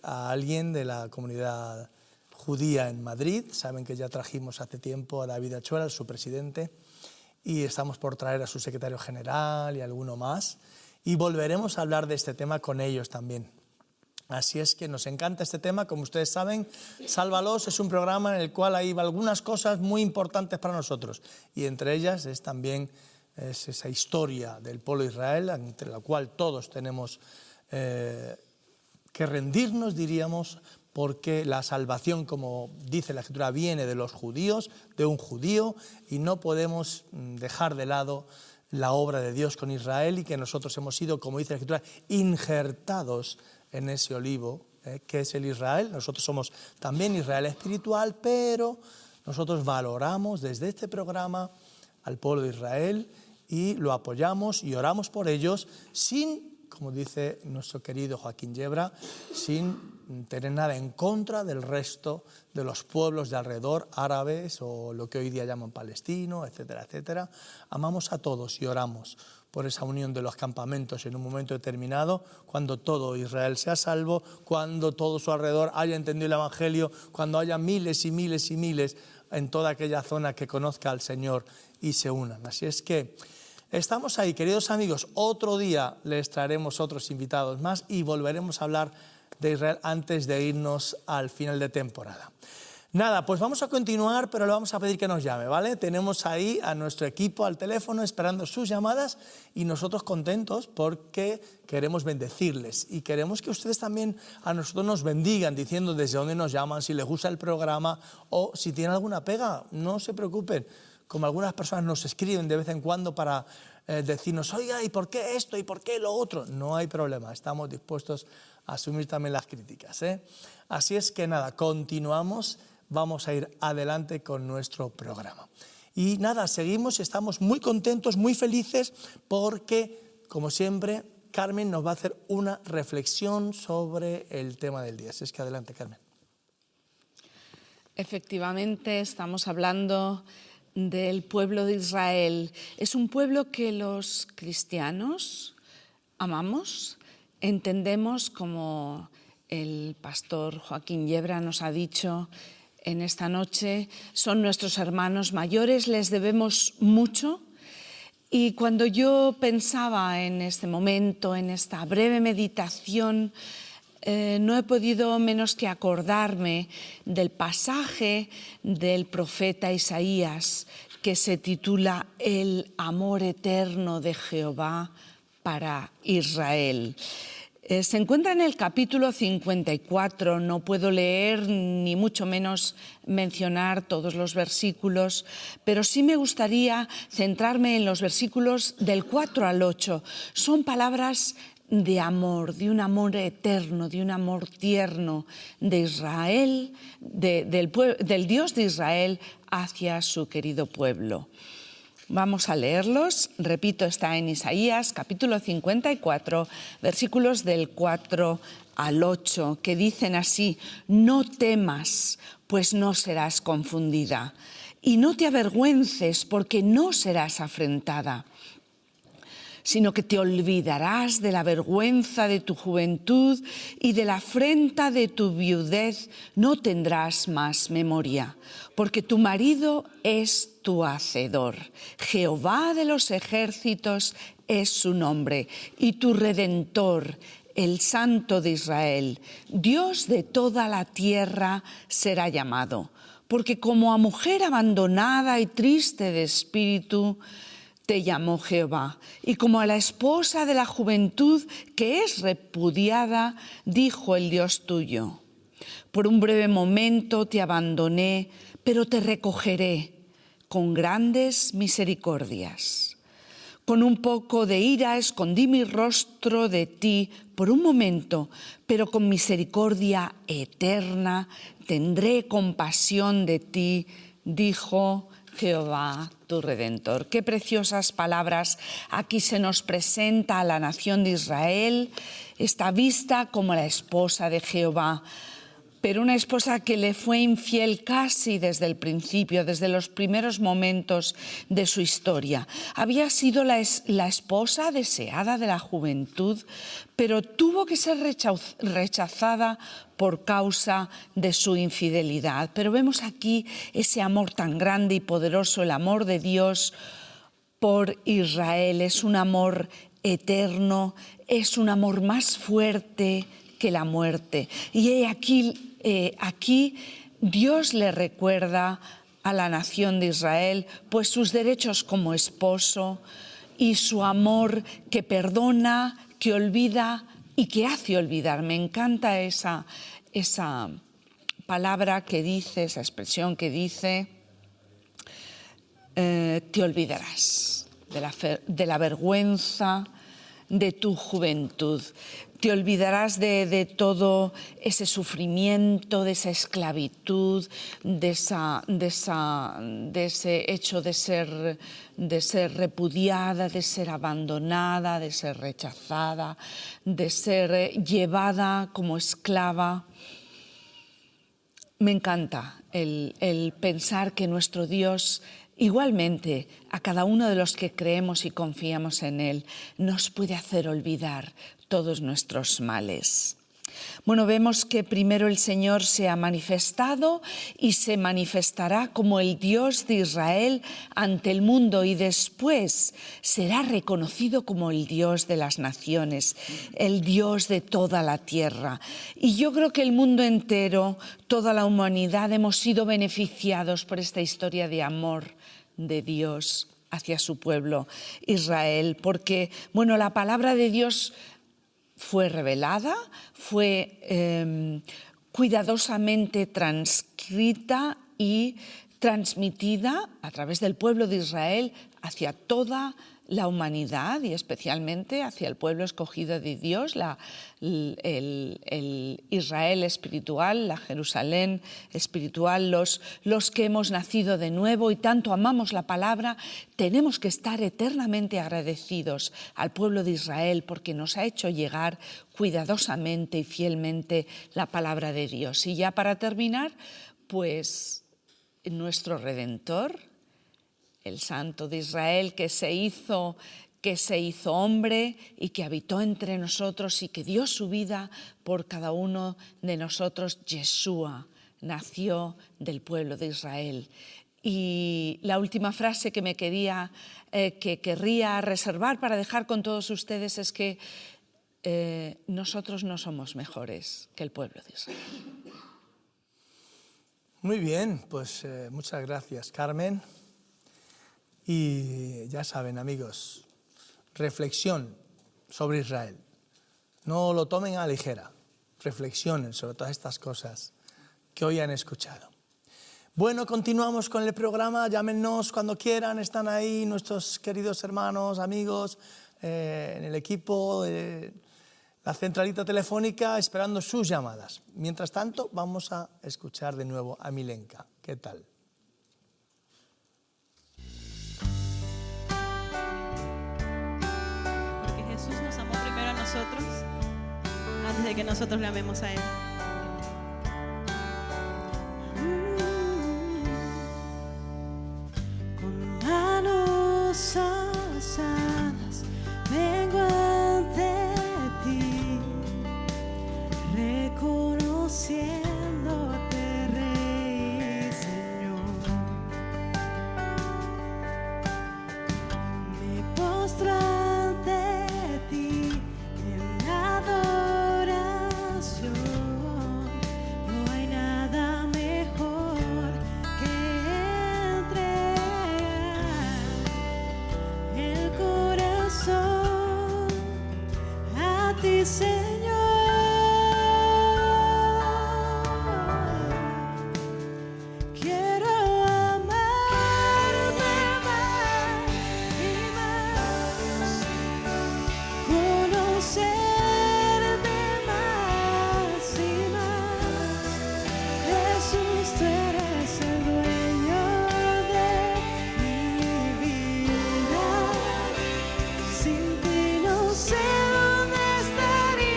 a alguien de la comunidad judía en Madrid. Saben que ya trajimos hace tiempo a David Achuela, su presidente, y estamos por traer a su secretario general y alguno más, y volveremos a hablar de este tema con ellos también. Así es que nos encanta este tema. Como ustedes saben, Sálvalos es un programa en el cual hay algunas cosas muy importantes para nosotros, y entre ellas es también esa historia del pueblo de Israel, entre la cual todos tenemos que rendirnos, diríamos, porque la salvación, como dice la Escritura, viene de los judíos, de un judío, y no podemos dejar de lado la obra de Dios con Israel, y que nosotros hemos sido, como dice la Escritura, injertados en ese olivo, que es el Israel. Nosotros somos también Israel espiritual, pero nosotros valoramos desde este programa al pueblo de Israel y lo apoyamos y oramos por ellos sin, como dice nuestro querido Joaquín Yebra, sin tener nada en contra del resto de los pueblos de alrededor, árabes o lo que hoy día llaman palestino, etcétera, etcétera. Amamos a todos y oramos por esa unión de los campamentos en un momento determinado, cuando todo Israel sea salvo, cuando todo su alrededor haya entendido el Evangelio, cuando haya miles y miles y miles en toda aquella zona que conozca al Señor y se unan. Así es que estamos ahí, queridos amigos. Otro día les traeremos otros invitados más y volveremos a hablar de Israel antes de irnos al final de temporada. Nada, pues vamos a continuar, pero le vamos a pedir que nos llame, ¿vale? Tenemos ahí a nuestro equipo al teléfono esperando sus llamadas, y nosotros contentos porque queremos bendecirles y queremos que ustedes también a nosotros nos bendigan diciendo desde dónde nos llaman, si les gusta el programa o si tienen alguna pega. No se preocupen, como algunas personas nos escriben de vez en cuando para decirnos, oiga, ¿y por qué esto? ¿Y por qué lo otro? No hay problema, estamos dispuestos a asumir también las críticas, ¿eh? Así es que nada, continuamos. Vamos a ir adelante con nuestro programa. Y nada, seguimos y estamos muy contentos, muy felices, porque, como siempre, Carmen nos va a hacer una reflexión sobre el tema del día. Así es que adelante, Carmen. Efectivamente, estamos hablando del pueblo de Israel. Es un pueblo que los cristianos amamos, entendemos, como el pastor Joaquín Yebra nos ha dicho en esta noche, son nuestros hermanos mayores, les debemos mucho. Y cuando yo pensaba en este momento, en esta breve meditación, no he podido menos que acordarme del pasaje del profeta Isaías que se titula El amor eterno de Jehová para Israel. Se encuentra en el capítulo 54, no puedo leer ni mucho menos mencionar todos los versículos, pero sí me gustaría centrarme en los versículos del 4 al 8. Son palabras de amor, de un amor eterno, de un amor tierno de Israel, del Dios de Israel hacia su querido pueblo. Vamos a leerlos. Repito, está en Isaías, capítulo 54, versículos del 4 al 8, que dicen así: no temas, pues no serás confundida, y no te avergüences, porque no serás afrentada. sino que te olvidarás de la vergüenza de tu juventud y de la afrenta de tu viudez no tendrás más memoria, porque tu marido es tu hacedor. Jehová de los ejércitos es su nombre, y tu Redentor, el Santo de Israel, Dios de toda la tierra será llamado, porque como a mujer abandonada y triste de espíritu, te llamó Jehová, y como a la esposa de la juventud que es repudiada, dijo el Dios tuyo: por un breve momento te abandoné, pero te recogeré con grandes misericordias. Con un poco de ira escondí mi rostro de ti por un momento, pero con misericordia eterna tendré compasión de ti, dijo Jehová tu Redentor. Qué preciosas palabras. Aquí se nos presenta a la nación de Israel, está vista como la esposa de Jehová, pero una esposa que le fue infiel casi desde el principio, desde los primeros momentos de su historia. Había sido la esposa deseada de la juventud, pero tuvo que ser rechazada por causa de su infidelidad. Pero vemos aquí ese amor tan grande y poderoso, el amor de Dios por Israel. Es un amor eterno, es un amor más fuerte que la muerte. Y aquí Dios le recuerda a la nación de Israel pues sus derechos como esposo y su amor que perdona, que olvida y que hace olvidar. Me encanta esa palabra que dice, esa expresión que dice, te olvidarás de la vergüenza de tu juventud. Te olvidarás de todo ese sufrimiento, de esa esclavitud, de ese hecho de ser repudiada, de ser abandonada, de ser rechazada, de ser llevada como esclava. Me encanta el pensar que nuestro Dios, igualmente, a cada uno de los que creemos y confiamos en Él, nos puede hacer olvidar todos nuestros males. Bueno, vemos que primero el Señor se ha manifestado y se manifestará como el Dios de Israel ante el mundo, y después será reconocido como el Dios de las naciones, el Dios de toda la tierra. Y yo creo que el mundo entero, toda la humanidad, hemos sido beneficiados por esta historia de amor de Dios hacia su pueblo Israel, porque, bueno, la palabra de Dios fue revelada, fue cuidadosamente transcrita y transmitida a través del pueblo de Israel hacia toda la humanidad y especialmente hacia el pueblo escogido de Dios, el Israel espiritual, la Jerusalén espiritual, los que hemos nacido de nuevo y tanto amamos la palabra. Tenemos que estar eternamente agradecidos al pueblo de Israel porque nos ha hecho llegar cuidadosamente y fielmente la palabra de Dios. Y ya para terminar, pues nuestro Redentor, el Santo de Israel, que se hizo hombre y que habitó entre nosotros y que dio su vida por cada uno de nosotros. Yeshua nació del pueblo de Israel. Y la última frase que querría reservar para dejar con todos ustedes es que nosotros no somos mejores que el pueblo de Israel. Muy bien, pues muchas gracias, Carmen. Y ya saben, amigos, reflexión sobre Israel. No lo tomen a la ligera. Reflexionen sobre todas estas cosas que hoy han escuchado. Bueno, continuamos con el programa. Llámenos cuando quieran. Están ahí nuestros queridos hermanos, amigos, en el equipo de la centralita telefónica esperando sus llamadas. Mientras tanto, vamos a escuchar de nuevo a Milenka. ¿Qué tal? Jesús nos amó primero a nosotros antes de que nosotros le amemos a Él. Con manos alzadas me ti, Señor. Quiero amarte más y más, conocerte más y más. Jesús, tú eres el dueño de mi vida. Sin ti no sé dónde estaría.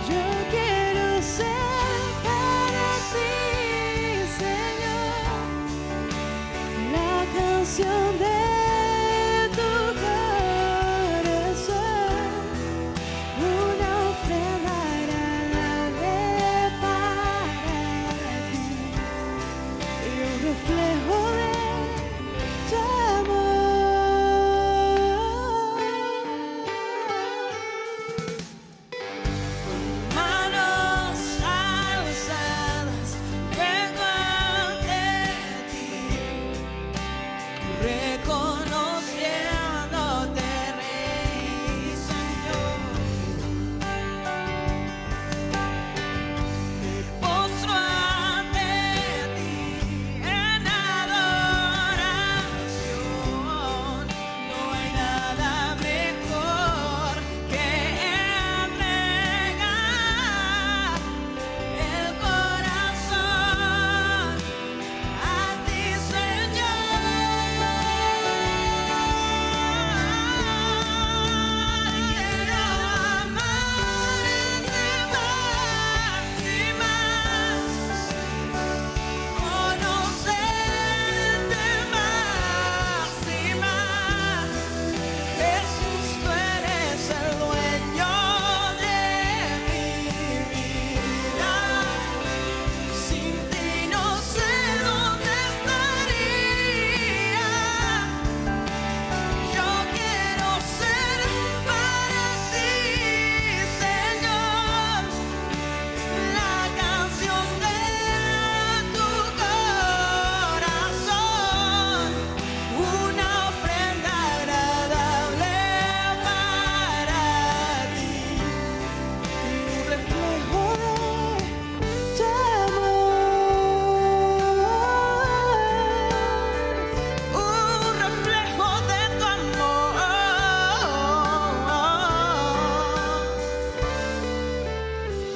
Yo quiero ser para ti, Señor, la canción de tu corazón, una ofrenda agradable para ti y un reflejo de tu amor. Manos alzadas, vengo ante ti, reconociéndote, Rey y Señor. Me postro ante ti en adoración. No hay nada mejor que entregar el corazón a ti, Señor. Quiero amarte más y más, conocerte más y más. Jesús, tú eres el dueño de mi vida. Sin ti no sé dónde estaría. Yo quiero ser para ti, Señor, la canción de tu corazón, una ofrenda agradable para ti y un reflejo de tu amor, un reflejo de tu amor.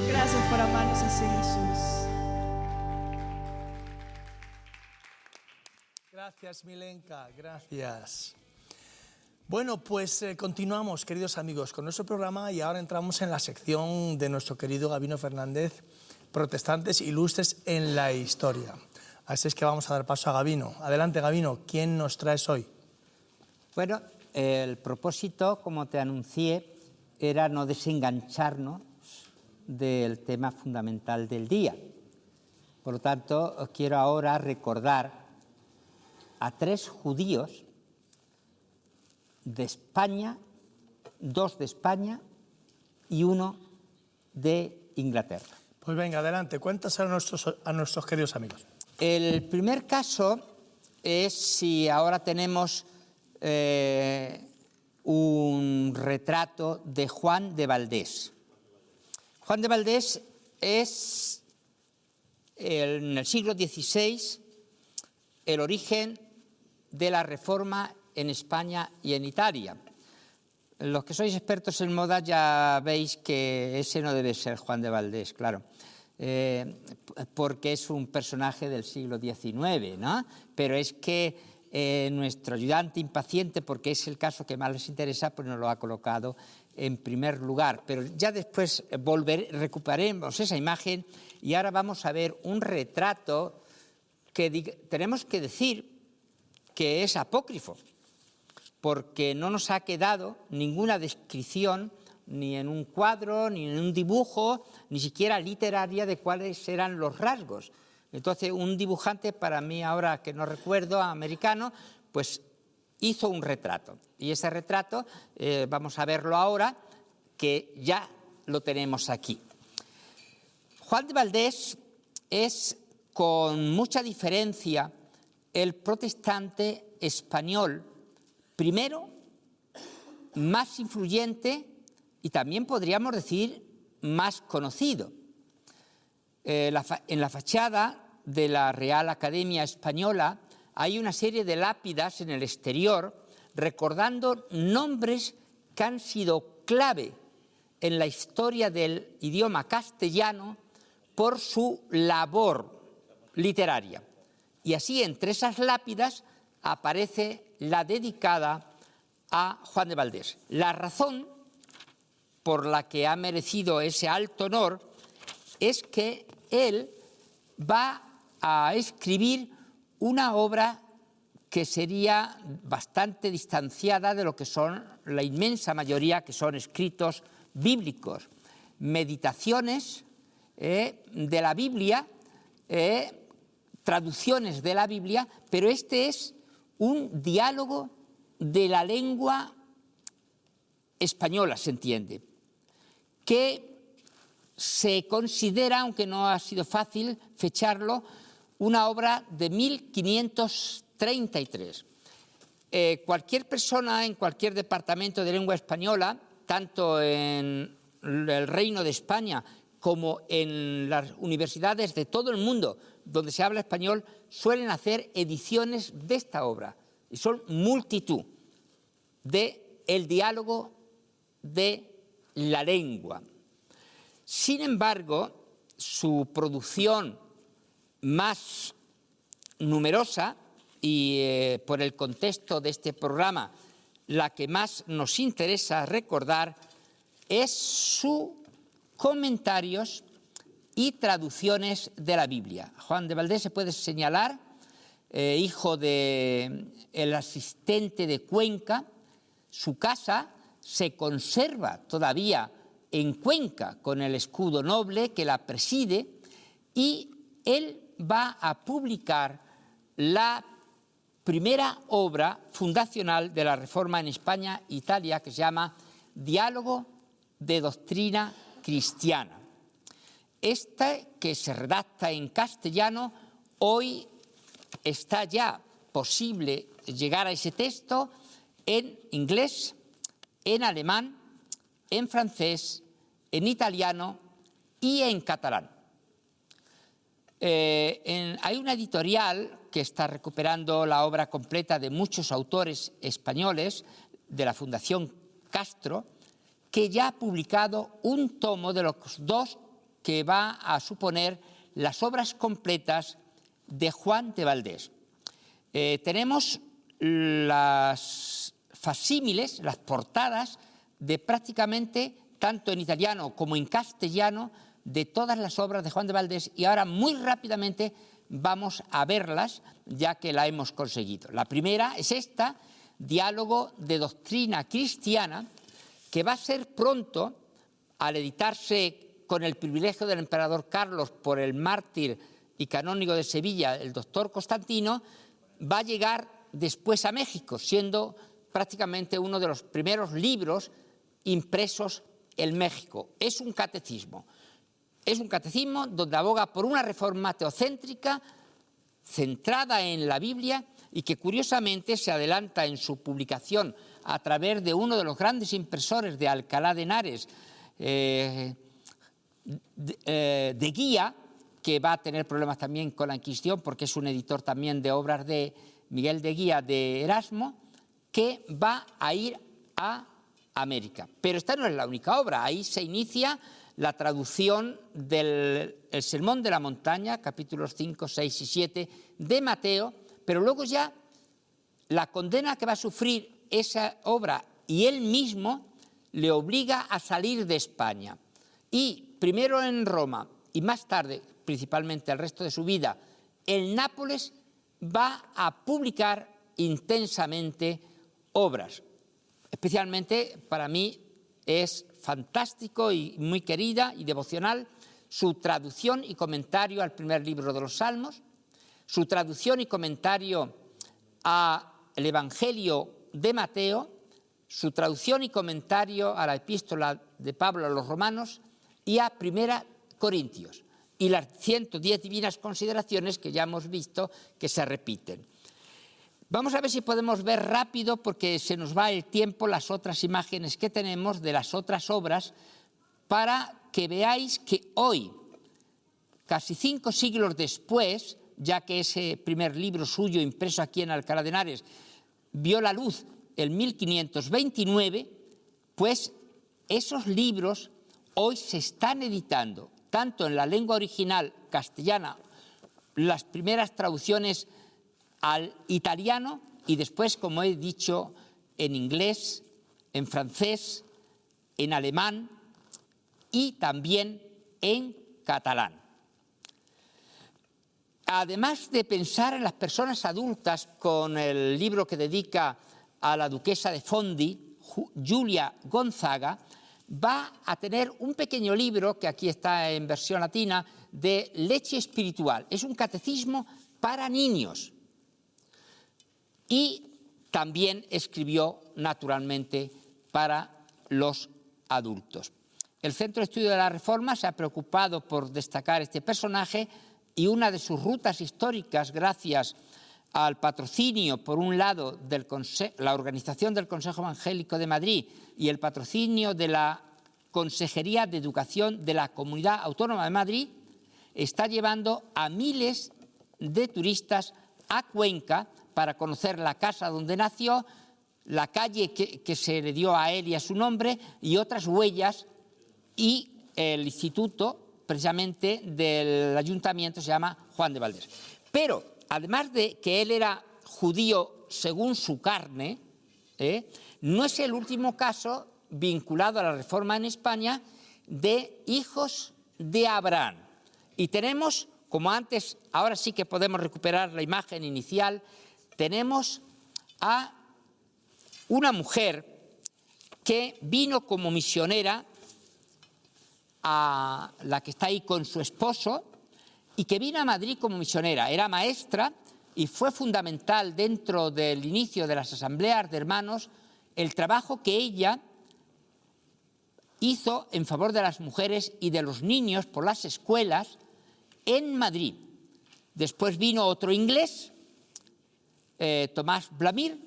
Gracias por amarnos así, Jesús. Gracias, Milenka, gracias. Bueno, pues continuamos, queridos amigos, con nuestro programa y ahora entramos en la sección de nuestro querido Gabino Fernández, Protestantes Ilustres en la Historia. Así es que vamos a dar paso a Gabino. Adelante, Gabino, ¿quién nos traes hoy? Bueno, el propósito, como te anuncié, era no desengancharnos del tema fundamental del día. Por lo tanto, os quiero ahora recordar a 3 judíos de España, 2 de España y 1 de Inglaterra. Pues venga, adelante, cuéntaselo a nuestros queridos amigos. El primer caso es si ahora tenemos un retrato de Juan de Valdés. Juan de Valdés es, en el siglo XVI, el origen de la Reforma en España y en Italia. Los que sois expertos en moda ya veis que ese no debe ser Juan de Valdés, claro, porque es un personaje del siglo XIX, ¿no? Pero es que nuestro ayudante impaciente, porque es el caso que más les interesa, pues nos lo ha colocado en primer lugar. Pero ya después recuperaremos esa imagen y ahora vamos a ver un retrato que tenemos que decir que es apócrifo, porque no nos ha quedado ninguna descripción, ni en un cuadro, ni en un dibujo, ni siquiera literaria, de cuáles eran los rasgos. Entonces, un dibujante, para mí ahora que no recuerdo, americano, pues hizo un retrato. Y ese retrato, vamos a verlo ahora, que ya lo tenemos aquí. Juan de Valdés es, con mucha diferencia, el protestante español primero más influyente y también podríamos decir más conocido. En la fachada de la Real Academia Española hay una serie de lápidas en el exterior recordando nombres que han sido clave en la historia del idioma castellano por su labor literaria. Y así, entre esas lápidas, aparece la dedicada a Juan de Valdés. La razón por la que ha merecido ese alto honor es que él va a escribir una obra que sería bastante distanciada de lo que son la inmensa mayoría que son escritos bíblicos, meditaciones de la Biblia, traducciones de la Biblia, pero este es un diálogo de la lengua española, se entiende, que se considera, aunque no ha sido fácil fecharlo, una obra de 1533. Cualquier persona en cualquier departamento de lengua española, tanto en el Reino de España como en las universidades de todo el mundo donde se habla español, suelen hacer ediciones de esta obra. Y son multitud de el diálogo de la lengua. Sin embargo, su producción más numerosa y por el contexto de este programa, la que más nos interesa recordar es sus comentarios y traducciones de la Biblia. Juan de Valdés se puede señalar, hijo del asistente de Cuenca. Su casa se conserva todavía en Cuenca con el escudo noble que la preside, y él va a publicar la primera obra fundacional de la Reforma en España e Italia, que se llama Diálogo de Doctrina Cristiana. Esta, que se redacta en castellano, hoy está ya posible llegar a ese texto en inglés, en alemán, en francés, en italiano y en catalán. Hay una editorial que está recuperando la obra completa de muchos autores españoles de la Fundación Castro, que ya ha publicado un tomo de los dos que va a suponer las obras completas de Juan de Valdés. Tenemos las facsímiles, las portadas de prácticamente, tanto en italiano como en castellano, de todas las obras de Juan de Valdés, y ahora muy rápidamente vamos a verlas, ya que la hemos conseguido. La primera es esta, Diálogo de Doctrina Cristiana, que va a ser pronto, al editarse con el privilegio del emperador Carlos por el mártir y canónigo de Sevilla, el doctor Constantino, va a llegar después a México, siendo prácticamente uno de los primeros libros impresos en México. Es un catecismo donde aboga por una reforma teocéntrica centrada en la Biblia, y que curiosamente se adelanta en su publicación a través de uno de los grandes impresores de Alcalá de Henares, de Guía, que va a tener problemas también con la Inquisición porque es un editor también de obras de Miguel de Guía de Erasmo, que va a ir a América. Pero esta no es la única obra. Ahí se inicia la traducción del Sermón de la Montaña, capítulos 5, 6 y 7 de Mateo, pero luego ya la condena que va a sufrir esa obra y él mismo le obliga a salir de España. Y primero en Roma y más tarde, principalmente el resto de su vida, en Nápoles, va a publicar intensamente obras. Especialmente para mí es fantástico y muy querida y devocional su traducción y comentario al primer libro de los Salmos, su traducción y comentario al Evangelio de Mateo, su traducción y comentario a la epístola de Pablo a los Romanos y a Primera Corintios, y las 110 divinas consideraciones que ya hemos visto que se repiten. Vamos a ver si podemos ver rápido, porque se nos va el tiempo, las otras imágenes que tenemos de las otras obras, para que veáis que hoy, casi 5 siglos después, ya que ese primer libro suyo impreso aquí en Alcalá de Henares vio la luz en 1529, pues esos libros hoy se están editando, tanto en la lengua original castellana, las primeras traducciones al italiano y después, como he dicho, en inglés, en francés, en alemán y también en catalán. Además de pensar en las personas adultas con el libro que dedica a la duquesa de Fondi, Julia Gonzaga, va a tener un pequeño libro, que aquí está en versión latina, de leche espiritual. Es un catecismo para niños. Y también escribió, naturalmente, para los adultos. El Centro de Estudio de la Reforma se ha preocupado por destacar este personaje, y una de sus rutas históricas, gracias al patrocinio, por un lado, de la organización del Consejo Evangélico de Madrid y el patrocinio de la Consejería de Educación de la Comunidad Autónoma de Madrid, está llevando a miles de turistas a Cuenca para conocer la casa donde nació, la calle que se le dio a él y a su nombre, y otras huellas, y el instituto precisamente del ayuntamiento se llama Juan de Valdés. Pero, además de que él era judío según su carne, no es el último caso vinculado a la Reforma en España de hijos de Abraham. Y tenemos, como antes, ahora sí que podemos recuperar la imagen inicial, tenemos a una mujer que vino como misionera, a la que está ahí con su esposo, y que vino a Madrid como misionera. Era maestra y fue fundamental dentro del inicio de las asambleas de hermanos el trabajo que ella hizo en favor de las mujeres y de los niños por las escuelas en Madrid. Después vino otro inglés, Tomás Blamir,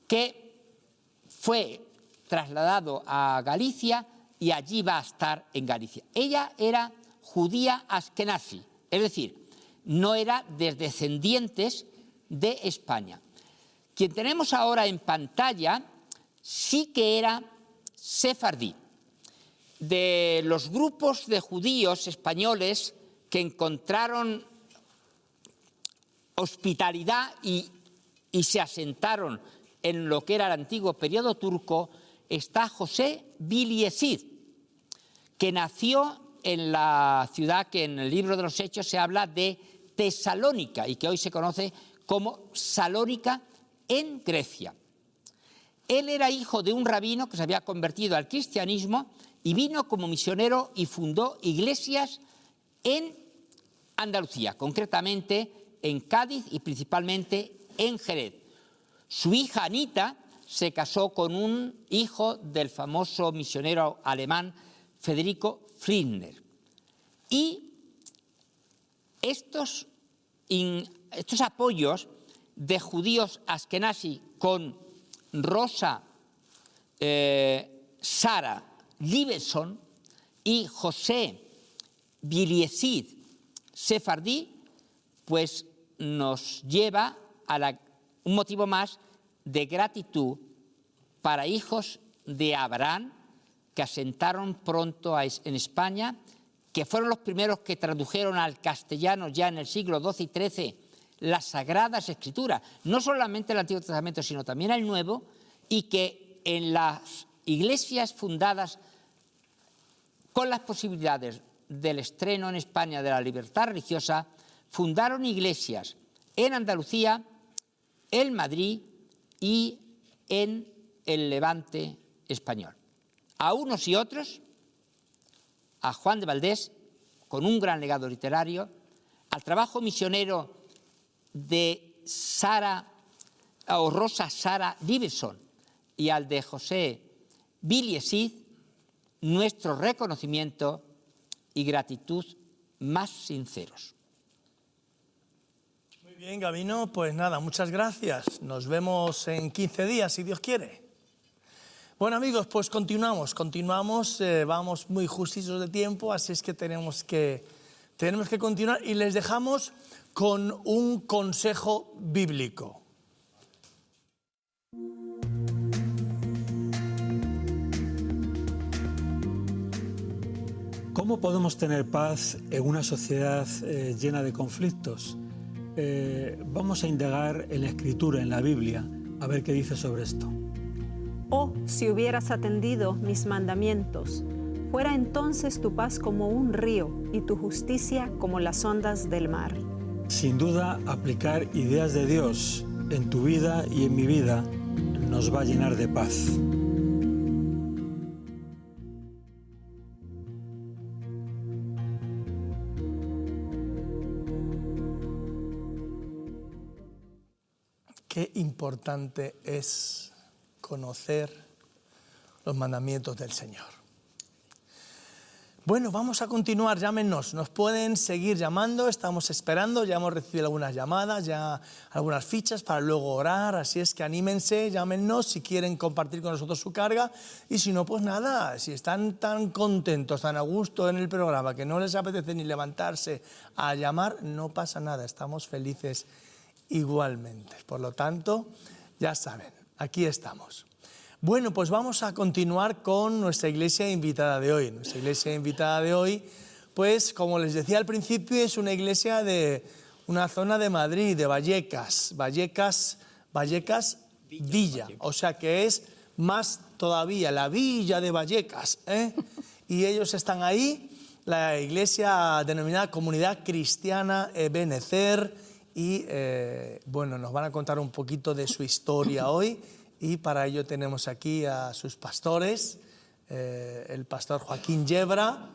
que fue trasladado a Galicia y allí va a estar en Galicia. Ella era judía askenazí, es decir, no era de descendientes de España. Quien tenemos ahora en pantalla sí que era sefardí. De los grupos de judíos españoles que encontraron hospitalidad y se asentaron en lo que era el antiguo periodo turco, está José Biliezid, que nació en la ciudad que en el libro de los Hechos se habla de Tesalónica y que hoy se conoce como Salónica en Grecia. Él era hijo de un rabino que se había convertido al cristianismo y vino como misionero y fundó iglesias en Andalucía, concretamente en Cádiz y principalmente en Jerez. Su hija Anita se casó con un hijo del famoso misionero alemán Federico Flinders. Y estos apoyos de judíos askenazí con Rosa Sara Libeson y José Biliezid sefardí, pues nos lleva a un motivo más de gratitud para hijos de Abraham que asentaron pronto en España, que fueron los primeros que tradujeron al castellano ya en el siglo XII y XIII las Sagradas Escrituras, no solamente el Antiguo Testamento, sino también el Nuevo, y que en las iglesias fundadas con las posibilidades del estreno en España de la libertad religiosa, fundaron iglesias en Andalucía, en Madrid y en el Levante español. A unos y otros, a Juan de Valdés, con un gran legado literario, al trabajo misionero de Rosa Sara Libeson y al de José Biliezid, nuestro reconocimiento y gratitud más sinceros. Bien, Gabino, pues nada, muchas gracias. Nos vemos en 15 días, si Dios quiere. Bueno, amigos, pues continuamos, vamos muy justitos de tiempo, así es que tenemos que continuar y les dejamos con un consejo bíblico. ¿Cómo podemos tener paz en una sociedad llena de conflictos? Vamos a indagar en la Escritura, en la Biblia, a ver qué dice sobre esto. Oh, si hubieras atendido mis mandamientos, fuera entonces tu paz como un río y tu justicia como las ondas del mar. Sin duda, aplicar ideas de Dios en tu vida y en mi vida nos va a llenar de paz. Qué importante es conocer los mandamientos del Señor. Bueno, vamos a continuar, llámenos, nos pueden seguir llamando, estamos esperando, ya hemos recibido algunas llamadas, ya algunas fichas para luego orar, así es que anímense, llámenos si quieren compartir con nosotros su carga y si no, pues nada, si están tan contentos, tan a gusto en el programa que no les apetece ni levantarse a llamar, no pasa nada, estamos felices igualmente. Por lo tanto, ya saben, aquí estamos. Bueno, pues vamos a continuar con nuestra iglesia invitada de hoy. Nuestra iglesia invitada de hoy, pues como les decía al principio, es una iglesia de una zona de Madrid, de Vallecas Villa, o sea que es más todavía, la Villa de Vallecas, ¿eh? Y ellos están ahí, la iglesia denominada Comunidad Cristiana Ebenezer, y bueno, nos van a contar un poquito de su historia hoy y para ello tenemos aquí a sus pastores, el pastor Joaquín Yebra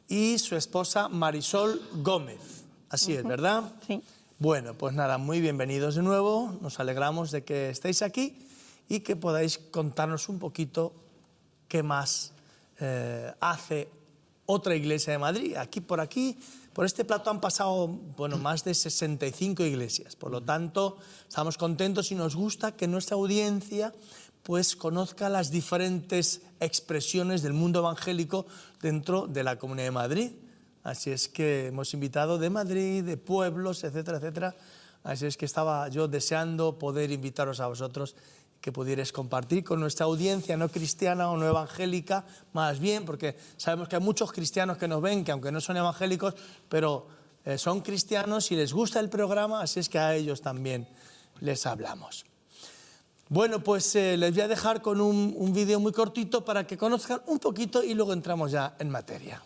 y su esposa Marisol Gómez. Así es, ¿verdad? Sí. Bueno, pues nada, muy bienvenidos de nuevo, nos alegramos de que estéis aquí y que podáis contarnos un poquito qué más hace otra iglesia de Madrid. Aquí, por este plato han pasado, bueno, más de 65 iglesias. Por lo tanto, estamos contentos y nos gusta que nuestra audiencia pues conozca las diferentes expresiones del mundo evangélico dentro de la Comunidad de Madrid. Así es que hemos invitado de Madrid, de pueblos, etcétera, etcétera. Así es que estaba yo deseando poder invitaros a vosotros, que pudierais compartir con nuestra audiencia no cristiana o no evangélica, más bien, porque sabemos que hay muchos cristianos que nos ven, que aunque no son evangélicos, pero son cristianos y les gusta el programa, así es que a ellos también les hablamos. Bueno, pues les voy a dejar con un vídeo muy cortito para que conozcan un poquito y luego entramos ya en materia.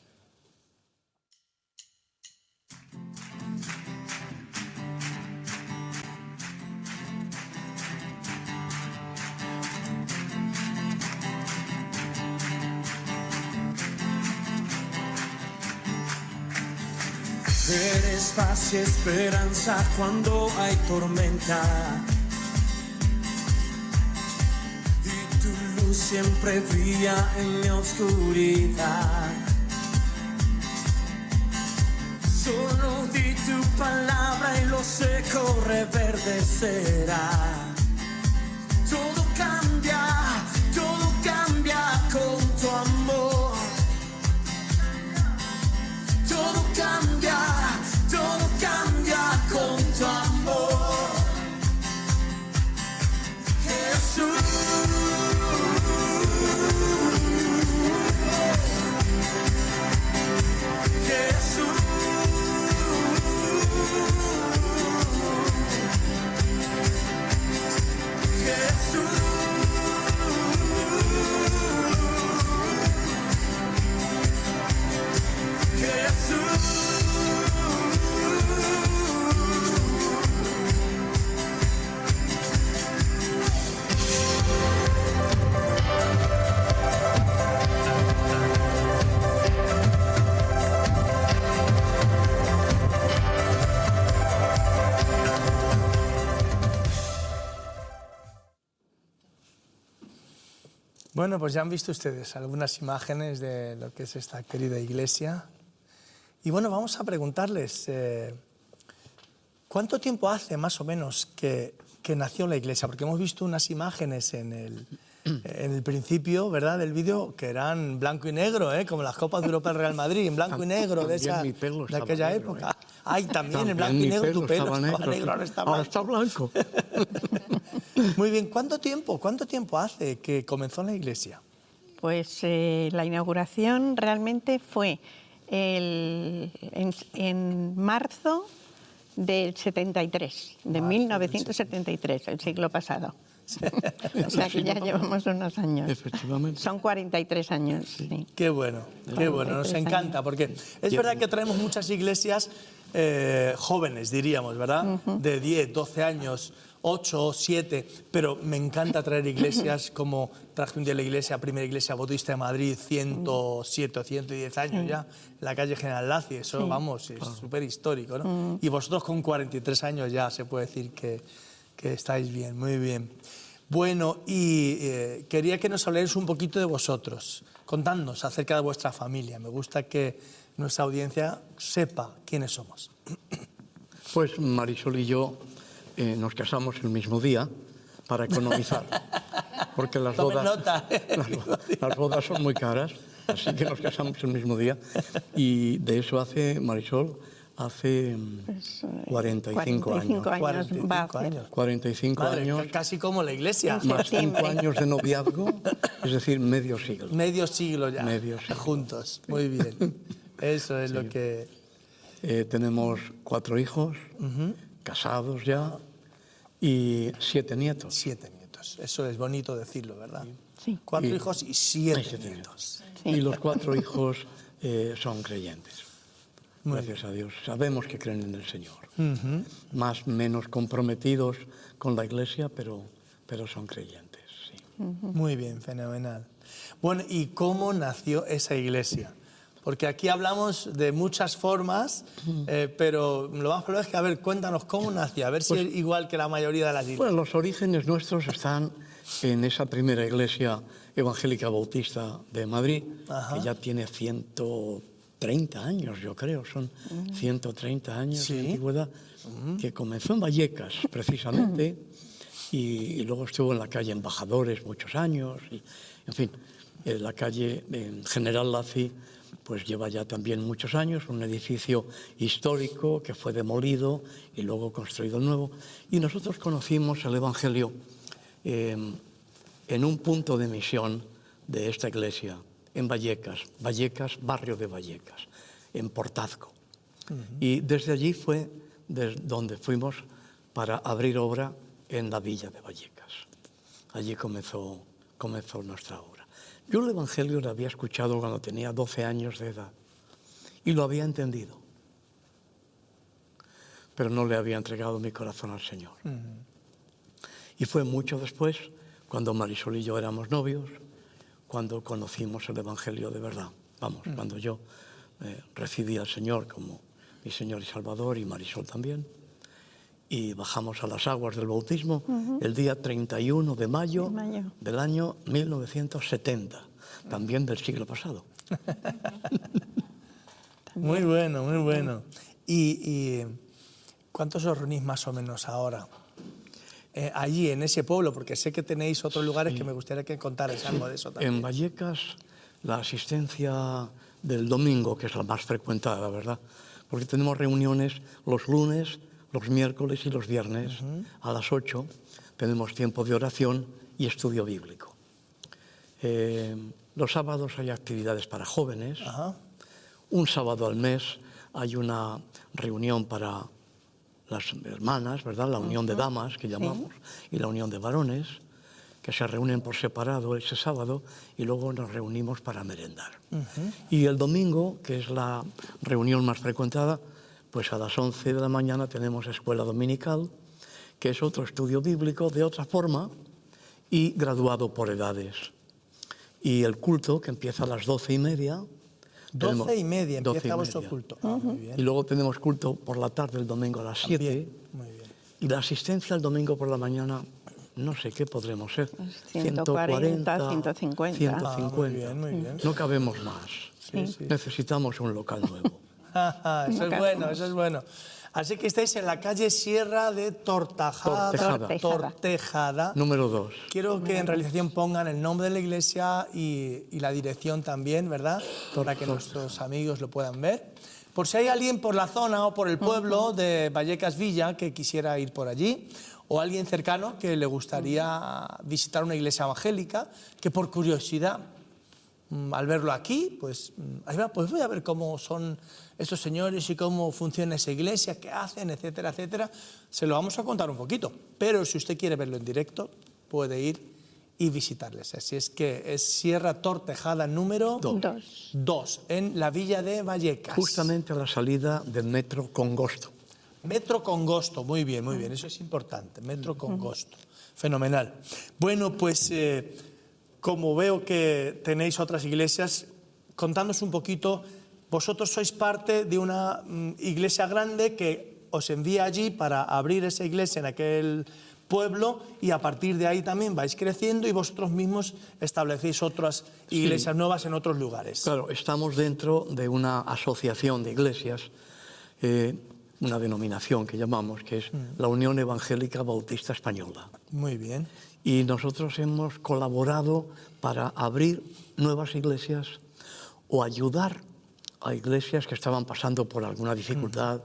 Eres paz y esperanza cuando hay tormenta, y tu luz siempre brilla en mi oscuridad. Solo di tu palabra y lo seco reverdecerá. Todo cambia con tu amor. Todo cambia con tu amor. Jesús. Jesús. Jesús. Bueno, pues ya han visto ustedes algunas imágenes de lo que es esta querida iglesia. Y bueno, vamos a preguntarles, ¿Cuánto tiempo hace más o menos que nació la iglesia? Porque hemos visto unas imágenes en el principio, ¿verdad?, del vídeo, que eran blanco y negro, como las Copas de Europa del Real Madrid, en blanco y negro de aquella época. Ay, también en blanco y negro, tu pelo estaba negro, ahora está blanco. Muy bien, ¿cuánto tiempo hace que comenzó la iglesia? Pues la inauguración realmente fue en marzo del 73, de 1973, el siglo pasado. O sea que ya llevamos unos años. Efectivamente. Son 43 años. Sí. Qué bueno, nos encanta, porque es verdad que traemos muchas iglesias jóvenes, diríamos, ¿verdad? De 10, 12 años, 8, 7, pero me encanta traer iglesias como traje un día la primera iglesia bautista de Madrid, 107 o 110 años ya, en la calle General Laci, eso, vamos, es súper histórico, ¿no? Y vosotros con 43 años ya se puede decir que estáis bien, muy bien. Bueno, y quería que nos habléis un poquito de vosotros, contadnos acerca de vuestra familia. Me gusta que nuestra audiencia sepa quiénes somos. Pues Marisol y yo nos casamos el mismo día para economizar, porque las bodas son muy caras, así que nos casamos el mismo día. Y de eso hace, Marisol, hace 45 años. 45 Madre, años. Casi como la iglesia. Más 5 años de noviazgo, es decir, medio siglo. Medio siglo ya, medio siglo. Juntos. Muy bien. Eso es lo que... tenemos 4 hijos, casados ya, y 7 nietos. 7 nietos. Eso es bonito decirlo, ¿verdad? Sí. 4 hijos y 7 nietos. Sí. Y los 4 hijos son creyentes. Gracias a Dios. Sabemos que creen en el Señor. Más o menos comprometidos con la iglesia, pero son creyentes. Sí. Muy bien, fenomenal. Bueno, ¿y cómo nació esa iglesia? Porque aquí hablamos de muchas formas, pero lo más probable es que, a ver, cuéntanos cómo nació, a ver si es igual que la mayoría de las iglesias. Bueno, los orígenes nuestros están en esa primera iglesia evangélica bautista de Madrid, que ya tiene 130 años, yo creo, son 130 años de antigüedad, que comenzó en Vallecas, precisamente, y luego estuvo en la calle Embajadores muchos años, y, en fin, en la calle General Laci, pues lleva ya también muchos años, un edificio histórico que fue demolido y luego construido nuevo. Y nosotros conocimos el Evangelio en un punto de misión de esta iglesia, en Vallecas, barrio de Vallecas, en Portazgo. Y desde allí fue donde fuimos para abrir obra en la villa de Vallecas. Allí comenzó nuestra obra. Yo el Evangelio lo había escuchado cuando tenía 12 años de edad y lo había entendido, pero no le había entregado mi corazón al Señor. Y fue mucho después, cuando Marisol y yo éramos novios, cuando conocimos el Evangelio de verdad. Vamos, cuando yo recibí al Señor como mi Señor y Salvador, y Marisol también, y bajamos a las aguas del bautismo el día 31 de mayo del año 1970, también del siglo pasado. Muy bueno, muy bueno. ¿Y cuántos os reunís más o menos ahora? Allí, en ese pueblo, porque sé que tenéis otros lugares que me gustaría que contarais algo de eso también. En Vallecas, la asistencia del domingo, que es la más frecuentada, ¿verdad? Porque tenemos reuniones los lunes, los miércoles y los viernes a las 8. Tenemos tiempo de oración y estudio bíblico. Los sábados hay actividades para jóvenes. Un sábado al mes hay una reunión para las hermanas, ¿verdad? La unión de damas, que llamamos, y la unión de varones, que se reúnen por separado ese sábado y luego nos reunimos para merendar. Y el domingo, que es la reunión más frecuentada, pues a las 11 de la mañana tenemos escuela dominical, que es otro estudio bíblico de otra forma y graduado por edades. Y el culto, que empieza a las 12:30. 12:30 empieza vuestro culto. Muy bien. Y luego tenemos culto por la tarde el domingo a las 7. Muy bien. Y la asistencia el domingo por la mañana, no sé qué podremos ser. 140, 150. 150. Muy bien, muy bien. No cabemos más. Sí. Necesitamos un local nuevo. Eso es bueno, eso es bueno. Así que estáis en la calle Sierra de Tortejada. Número 2. Quiero que en realización pongan el nombre de la iglesia y la dirección también, ¿verdad? Para que nuestros amigos lo puedan ver. Por si hay alguien por la zona o por el pueblo de Vallecas Villa que quisiera ir por allí, o alguien cercano que le gustaría visitar una iglesia evangélica, que por curiosidad, al verlo aquí, pues voy a ver cómo son estos señores y cómo funciona esa iglesia, qué hacen, etcétera, etcétera. Se lo vamos a contar un poquito, pero si usted quiere verlo en directo, puede ir y visitarles. Así es que es Sierra Tortejada número 2, en la villa de Vallecas. Justamente a la salida del Metro Congosto. Metro Congosto, muy bien, eso es importante, Metro Congosto, fenomenal. Bueno, pues como veo que tenéis otras iglesias, contadnos un poquito, vosotros sois parte de una iglesia grande que os envía allí para abrir esa iglesia en aquel pueblo y a partir de ahí también vais creciendo y vosotros mismos establecéis otras iglesias nuevas en otros lugares. Claro, estamos dentro de una asociación de iglesias, una denominación que llamamos, que es la Unión Evangélica Bautista Española. Muy bien. Y nosotros hemos colaborado para abrir nuevas iglesias o ayudar a iglesias que estaban pasando por alguna dificultad.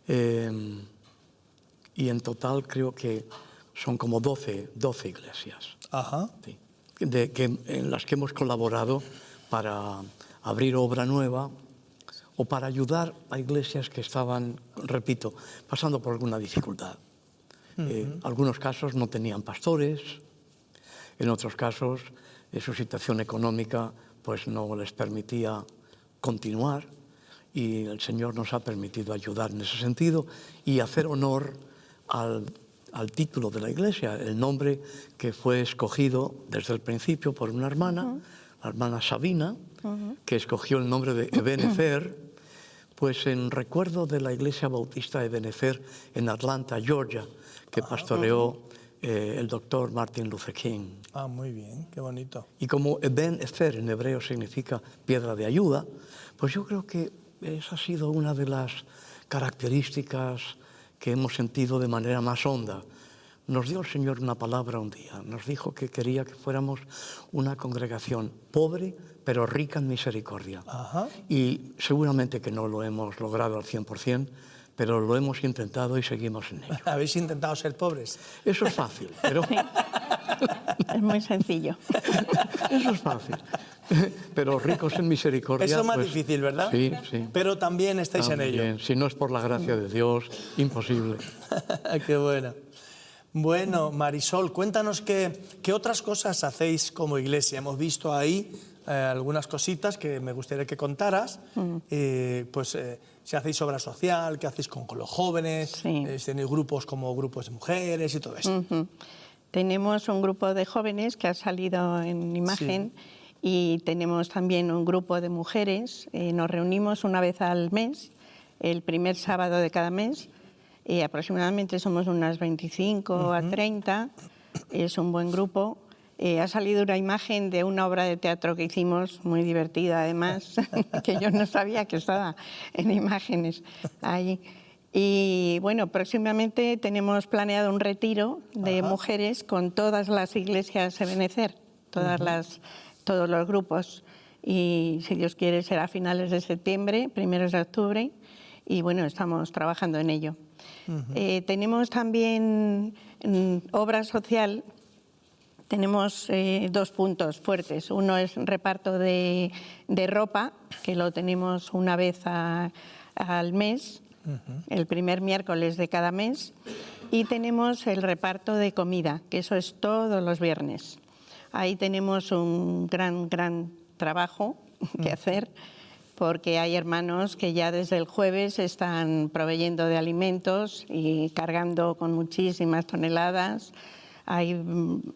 Y en total creo que son como 12 iglesias. Ajá. Sí, en las que hemos colaborado para abrir obra nueva o para ayudar a iglesias que estaban, repito, pasando por alguna dificultad. Algunos casos no tenían pastores, en otros casos su situación económica pues no les permitía continuar y el Señor nos ha permitido ayudar en ese sentido y hacer honor al título de la iglesia, el nombre que fue escogido desde el principio por una hermana, la hermana Sabina, que escogió el nombre de Ebenezer, pues en recuerdo de la iglesia bautista Ebenezer en Atlanta, Georgia, que pastoreó el doctor Martin Luther King. Ah, muy bien, qué bonito. Y como Ebenezer en hebreo significa piedra de ayuda, pues yo creo que esa ha sido una de las características que hemos sentido de manera más honda. Nos dio el Señor una palabra un día, nos dijo que quería que fuéramos una congregación pobre, pero rica en misericordia. Ajá. Y seguramente que no lo hemos logrado al 100%, pero lo hemos intentado y seguimos en ello. ¿Habéis intentado ser pobres? Eso es fácil, pero... Sí. Es muy sencillo. Eso es fácil. Pero ricos en misericordia... Eso es más pues, difícil, ¿verdad? Sí, sí. Pero también estáis en ello. Si no es por la gracia de Dios, imposible. Qué bueno. Bueno, Marisol, cuéntanos qué otras cosas hacéis como iglesia. Hemos visto ahí algunas cositas que me gustaría que contaras. Si hacéis obra social, qué hacéis con los jóvenes, tenéis grupos como grupos de mujeres y todo eso. Tenemos un grupo de jóvenes que ha salido en imagen y tenemos también un grupo de mujeres. Nos reunimos una vez al mes, el primer sábado de cada mes. Aproximadamente somos unas 25 a 30. Es un buen grupo. Ha salido una imagen de una obra de teatro que hicimos, muy divertida además, que yo no sabía que estaba en imágenes ahí. Y bueno, próximamente tenemos planeado un retiro de mujeres con todas las iglesias Ebenezer, todos los grupos. Y si Dios quiere será a finales de septiembre, primeros de octubre. Y bueno, estamos trabajando en ello. Tenemos también obra social. Tenemos 2 puntos fuertes. Uno es reparto de ropa, que lo tenemos una vez al mes, el primer miércoles de cada mes. Y tenemos el reparto de comida, que eso es todos los viernes. Ahí tenemos un gran trabajo que hacer, porque hay hermanos que ya desde el jueves están proveyendo de alimentos y cargando con muchísimas toneladas. Hay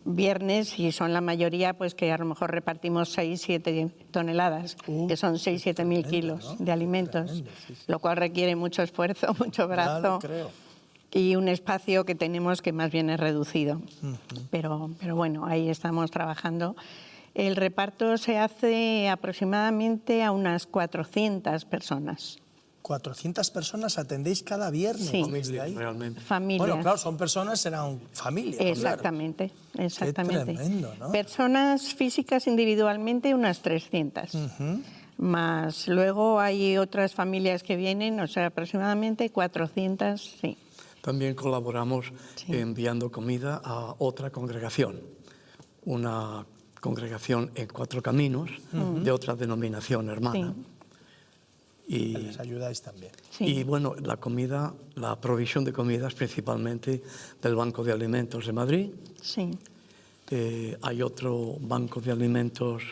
viernes y son la mayoría pues que a lo mejor repartimos 6-7 toneladas, que son 6-7 mil kilos de alimentos, lo cual requiere mucho esfuerzo, mucho brazo y un espacio que tenemos que más bien es reducido. Pero bueno, ahí estamos trabajando. El reparto se hace aproximadamente a unas 400 personas. 400 personas atendéis cada viernes. Sí. Familia, ahí. Realmente. Familias. Bueno, claro, son personas, serán familias. claro. Exactamente, exactamente. Qué tremendo, ¿no? Personas físicas individualmente unas 300. Más luego hay otras familias que vienen, o sea, aproximadamente 400, sí. También colaboramos enviando comida a otra congregación, una congregación en Cuatro Caminos de otra denominación hermana. Y Les ayudáis también. Sí. Y bueno, la comida, la provisión de comida es principalmente del Banco de Alimentos de Madrid. Sí. Hay otro banco de alimentos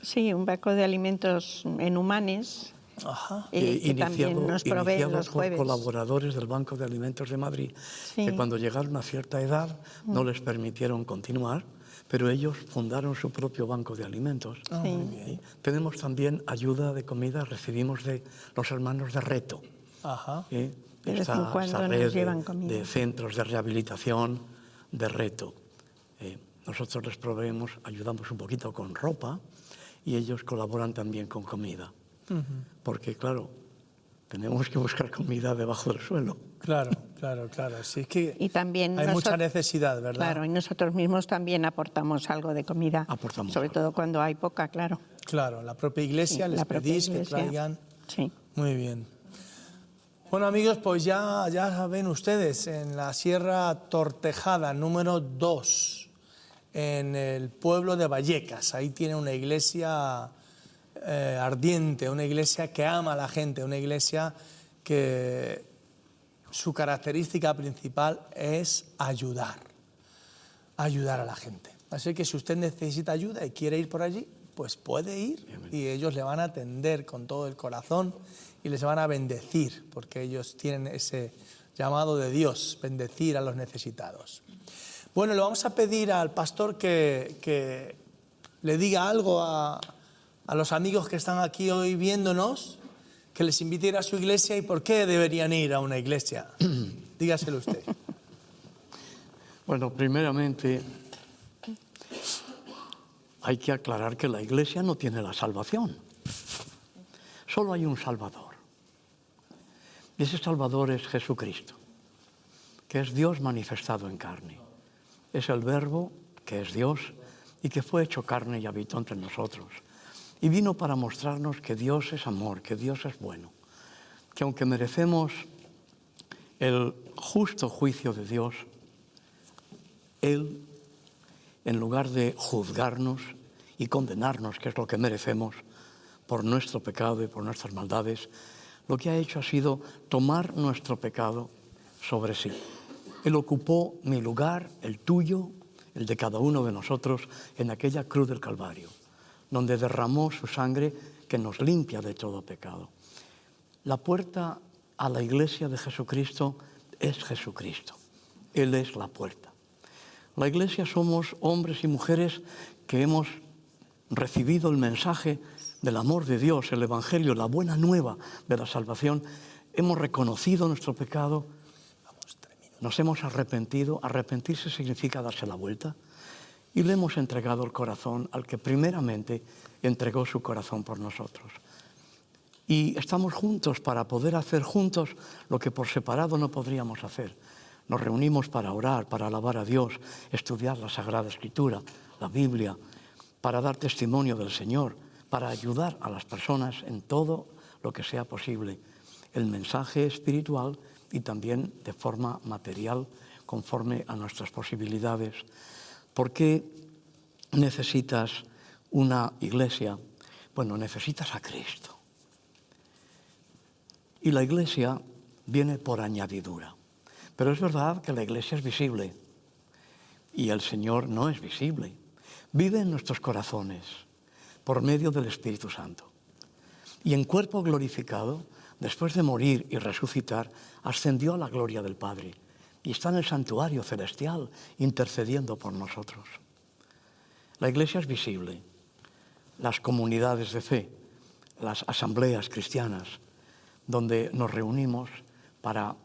Sí, un banco de alimentos en Humanes, Ajá. que también nos provee iniciado los por jueves. colaboradores del Banco de Alimentos de Madrid, Sí. que cuando llegaron a cierta edad no les permitieron continuar, pero ellos fundaron su propio banco de alimentos. Sí. Tenemos también ayuda de comida, recibimos de los hermanos de Reto. Ajá. De vez en cuando nos red llevan comida. de centros de rehabilitación de Reto. Nosotros les proveemos, ayudamos un poquito con ropa y ellos colaboran también con comida. Porque, claro, tenemos que buscar comida debajo del suelo. Claro, claro, claro. Sí, es que Y también hay mucha nosotros- necesidad, ¿verdad? Claro, y nosotros mismos también aportamos algo de comida. Aportamos sobre algo. todo cuando hay poca, claro. Claro, la propia iglesia, Sí, les la propia pedís que iglesia. traigan. Sí. Muy bien. Bueno, amigos, pues ya ven ustedes, en la Sierra Tortejada, número 2, en el pueblo de Vallecas. Ahí tiene una iglesia ardiente, una iglesia que ama a la gente, una iglesia que su característica principal es ayudar a la gente. Así que si usted necesita ayuda y quiere ir por allí, pues puede ir y ellos le van a atender con todo el corazón y les van a bendecir, porque ellos tienen ese llamado de Dios, bendecir a los necesitados. Bueno, le vamos a pedir al pastor que le diga algo a los amigos que están aquí hoy viéndonos, que les invite a ir a su iglesia y por qué deberían ir a una iglesia. Dígaselo usted. Bueno, primeramente hay que aclarar que la iglesia no tiene la salvación. Solo hay un Salvador. Y ese Salvador es Jesucristo, que es Dios manifestado en carne. Es el Verbo, que es Dios, y que fue hecho carne y habitó entre nosotros. Y vino para mostrarnos que Dios es amor, que Dios es bueno, que aunque merecemos el justo juicio de Dios, Él, en lugar de juzgarnos y condenarnos, que es lo que merecemos por nuestro pecado y por nuestras maldades, lo que ha hecho ha sido tomar nuestro pecado sobre sí. Él ocupó mi lugar, el tuyo, el de cada uno de nosotros, en aquella cruz del Calvario, donde derramó su sangre que nos limpia de todo pecado. La puerta a la iglesia de Jesucristo es Jesucristo. Él es la puerta. La iglesia somos hombres y mujeres que hemos recibido el mensaje del amor de Dios, el Evangelio, la buena nueva de la salvación. Hemos reconocido nuestro pecado, nos hemos arrepentido. Arrepentirse significa darse la vuelta. Y le hemos entregado el corazón al que primeramente entregó su corazón por nosotros. Y estamos juntos para poder hacer juntos lo que por separado no podríamos hacer. Nos reunimos para orar, para alabar a Dios, estudiar la Sagrada Escritura, la Biblia, para dar testimonio del Señor, para ayudar a las personas en todo lo que sea posible. El mensaje espiritual y también de forma material, conforme a nuestras posibilidades. ¿Por qué necesitas una iglesia? Bueno, necesitas a Cristo. Y la iglesia viene por añadidura. Pero es verdad que la iglesia es visible y el Señor no es visible. Vive en nuestros corazones por medio del Espíritu Santo. Y en cuerpo glorificado, después de morir y resucitar, ascendió a la gloria del Padre y está en el santuario celestial intercediendo por nosotros. La iglesia es visible. Las comunidades de fe, las asambleas cristianas, donde nos reunimos para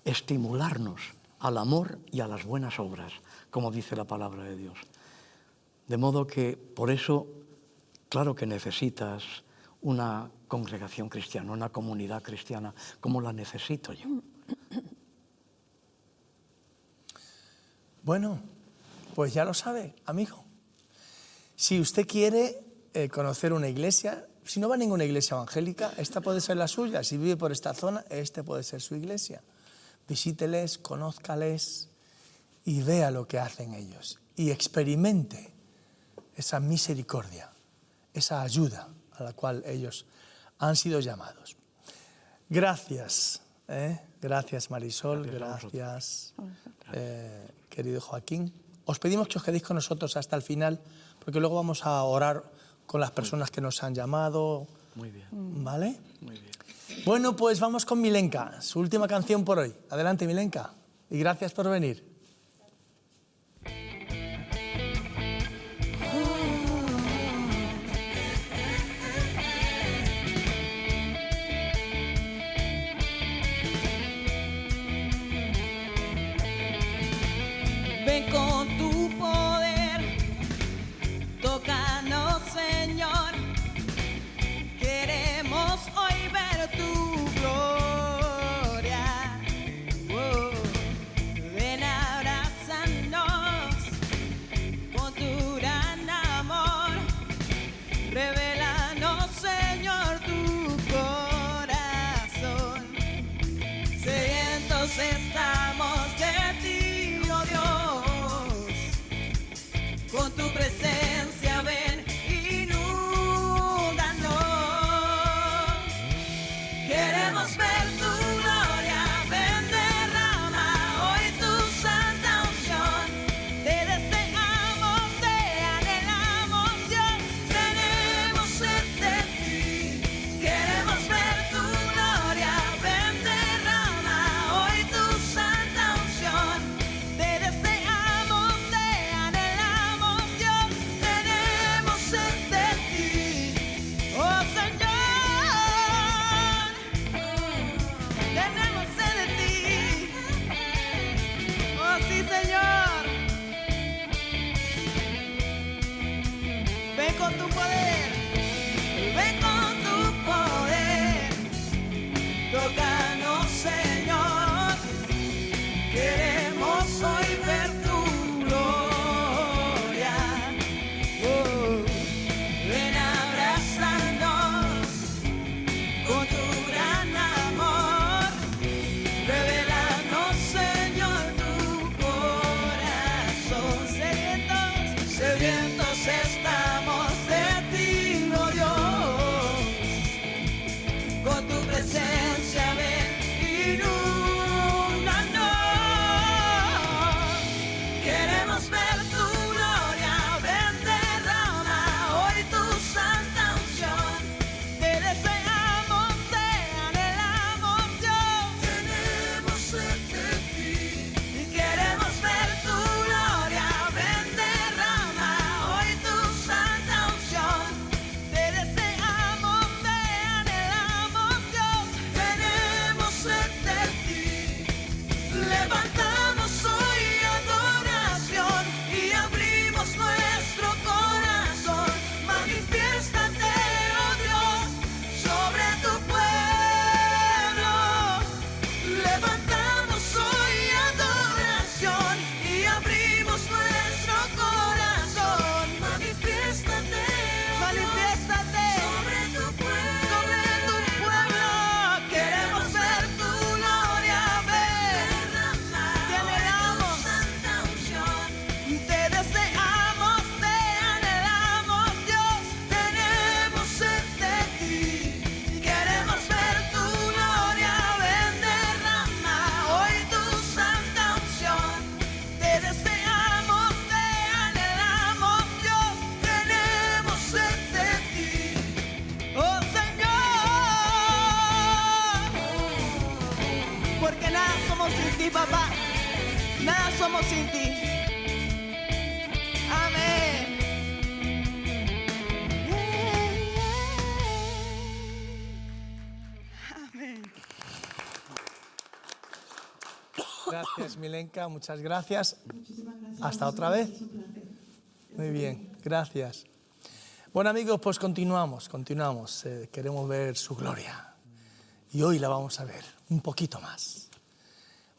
estimularnos al amor y a las buenas obras, como dice la palabra de Dios. De modo que, por eso, claro que necesitas una congregación cristiana, una comunidad cristiana como la necesito yo. Bueno, pues ya lo sabe, amigo. Si usted quiere conocer una iglesia, si no va a ninguna iglesia evangélica, esta puede ser la suya. Si vive por esta zona, esta puede ser su iglesia. Visíteles, conózcales y vea lo que hacen ellos. Y experimente esa misericordia, esa ayuda a la cual ellos han sido llamados. Gracias, gracias Marisol, gracias querido Joaquín. Os pedimos que os quedéis con nosotros hasta el final, porque luego vamos a orar con las personas que nos han llamado. Muy bien. ¿Vale? Muy bien. Bueno, pues vamos con Milenka, su última canción por hoy. Adelante, Milenka, y gracias por venir. Ven con tu poder, tócanos, Señor. Queremos hoy ver tu gloria. Oh, ven, abrázanos con tu gran amor. Revélanos, Señor, tu corazón. Sedientos estamos de ti, oh Dios. Con tu presencia ven, inúndanos. Queremos ver tu gloria, ven, derrama hoy tu santa unción. Te deseamos, te anhelamos, Dios, tenemos sed de ti. Queremos ver tu gloria, ven, derrama hoy tu santa unción. Te deseamos, te anhelamos, Dios, tenemos sed de ti. Oh Señor, tenemos sed de ti. Oh sí, Señor. Ven con tu poder, ven con tu poder. Tócanos, Señor. Queremos hoy ver tu gloria. Oh, ven, abrázanos con tu gran amor. Revélanos, Señor, tu corazón. Sedientos estamos de ti, oh Dios. Con tu presencia ven, inúndanos. Queremos ver tu gloria, ven, derrama hoy tu santa unción. Te deseamos, te anhelamos, Dios, tenemos sed de ti. Y queremos ver tu gloria, ven, derrama hoy tu santa unción. Te deseamos, te anhelamos, Dios, tenemos sed de ti. Levantamos hoy adoración y abrimos nuestro corazón. Manifiéstate, oh Dios, sobre tu pueblo. Levantamos hoy adoración y abrimos nuestro corazón. Manifiéstate, oh Dios, sobre tu pueblo. Queremos ver tu gloria, ven, te anhelamos, te deseamos, te anhelamos, Dios, tenemos sed de ti. Queremos ver tu gloria, ven, derrama hoy tu santa unción. Te deseamos, te anhelamos, Dios, tenemos sed de ti. Oh Señor, porque nada somos sin ti, papá. Nada somos sin ti. Amén. Amén. Gracias, Milenka, muchas gracias. Hasta otra vez. Muy bien, gracias. Bueno amigos, pues continuamos. Queremos ver su gloria. Y hoy la vamos a ver un poquito más.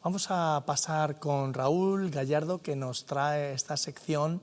Vamos a pasar con Raúl Gallardo, que nos trae esta sección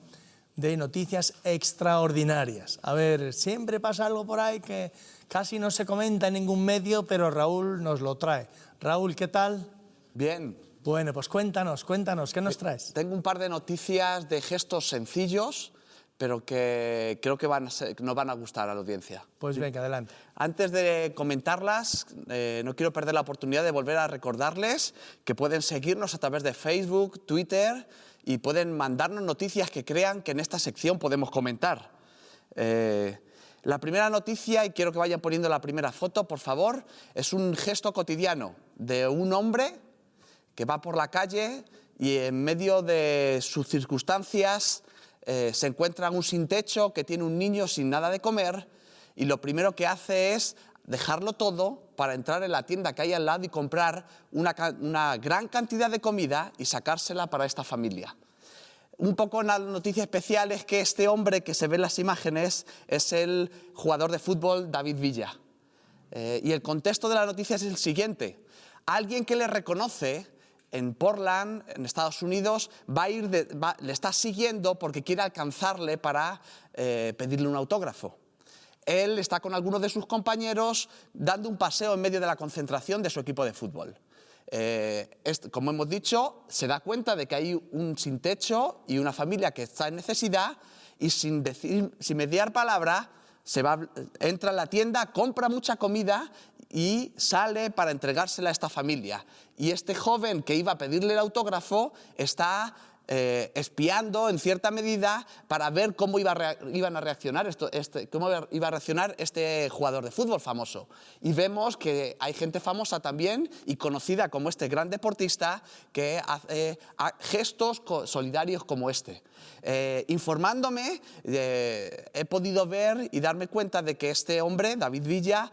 de noticias extraordinarias. A ver, siempre pasa algo por ahí que casi no se comenta en ningún medio, pero Raúl nos lo trae. Raúl, ¿qué tal? Bien. Bueno, pues cuéntanos, ¿qué nos traes? Tengo un par de noticias de gestos sencillos, pero que creo que nos van a gustar a la audiencia. Pues venga, adelante. Antes de comentarlas, no quiero perder la oportunidad de volver a recordarles que pueden seguirnos a través de Facebook, Twitter, y pueden mandarnos noticias que crean que en esta sección podemos comentar. La primera noticia, y quiero que vayan poniendo la primera foto, por favor, es un gesto cotidiano de un hombre que va por la calle y en medio de sus circunstancias se encuentra un sin techo que tiene un niño sin nada de comer, y lo primero que hace es dejarlo todo para entrar en la tienda que hay al lado y comprar una gran cantidad de comida y sacársela para esta familia. Un poco una noticia especial es que este hombre que se ve en las imágenes es el jugador de fútbol David Villa. Y el contexto de la noticia es el siguiente. Alguien que le reconoce en Portland, en Estados Unidos, le está siguiendo porque quiere alcanzarle para pedirle un autógrafo. Él está con algunos de sus compañeros dando un paseo en medio de la concentración de su equipo de fútbol. Como hemos dicho, se da cuenta de que hay un sin techo y una familia que está en necesidad, y sin mediar palabra entra a la tienda, compra mucha comida y sale para entregársela a esta familia. Y este joven que iba a pedirle el autógrafo está espiando en cierta medida para ver cómo iba a reaccionar este jugador de fútbol famoso. Y vemos que hay gente famosa también y conocida como este gran deportista que hace gestos solidarios como este. Informándome, he podido ver y darme cuenta de que este hombre, David Villa,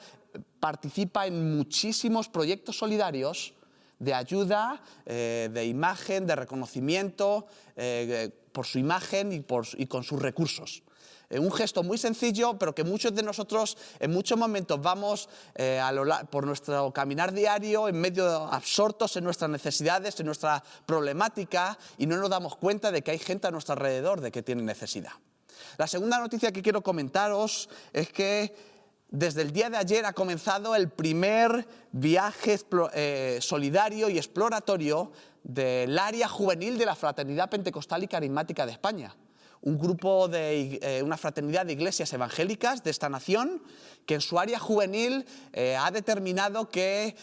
participa en muchísimos proyectos solidarios de ayuda, de imagen, de reconocimiento, por su imagen y con sus recursos. Un gesto muy sencillo, pero que muchos de nosotros en muchos momentos vamos por nuestro caminar diario en medio absortos en nuestras necesidades, en nuestra problemática, y no nos damos cuenta de que hay gente a nuestro alrededor de que tiene necesidad. La segunda noticia que quiero comentaros es que desde el día de ayer ha comenzado el primer viaje solidario y exploratorio del área juvenil de la Fraternidad Pentecostal y Carismática de España. Un grupo una fraternidad de iglesias evangélicas de esta nación que en su área juvenil ha determinado que,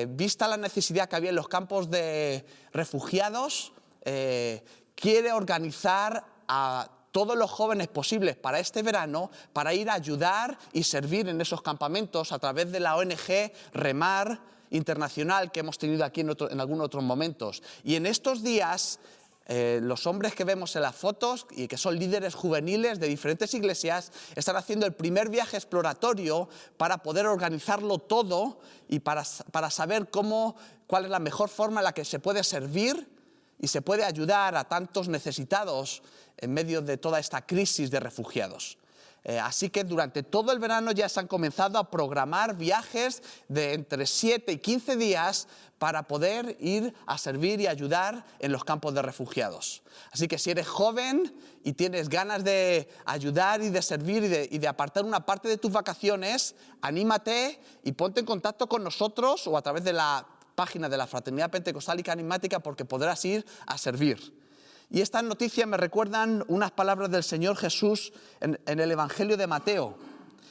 vista la necesidad que había en los campos de refugiados, quiere organizar a todos los jóvenes posibles para este verano para ir a ayudar y servir en esos campamentos a través de la ONG Remar Internacional que hemos tenido aquí en algunos otros momentos. Y en estos días, los hombres que vemos en las fotos y que son líderes juveniles de diferentes iglesias están haciendo el primer viaje exploratorio para poder organizarlo todo y para saber cuál es la mejor forma en la que se puede servir y se puede ayudar a tantos necesitados en medio de toda esta crisis de refugiados. Así que durante todo el verano ya se han comenzado a programar viajes de entre 7 y 15 días para poder ir a servir y ayudar en los campos de refugiados. Así que si eres joven y tienes ganas de ayudar y de servir y de apartar una parte de tus vacaciones, anímate y ponte en contacto con nosotros o a través de la página de la Fraternidad Pentecostal y Carismática, porque podrás ir a servir. Y estas noticias me recuerdan unas palabras del Señor Jesús en el Evangelio de Mateo,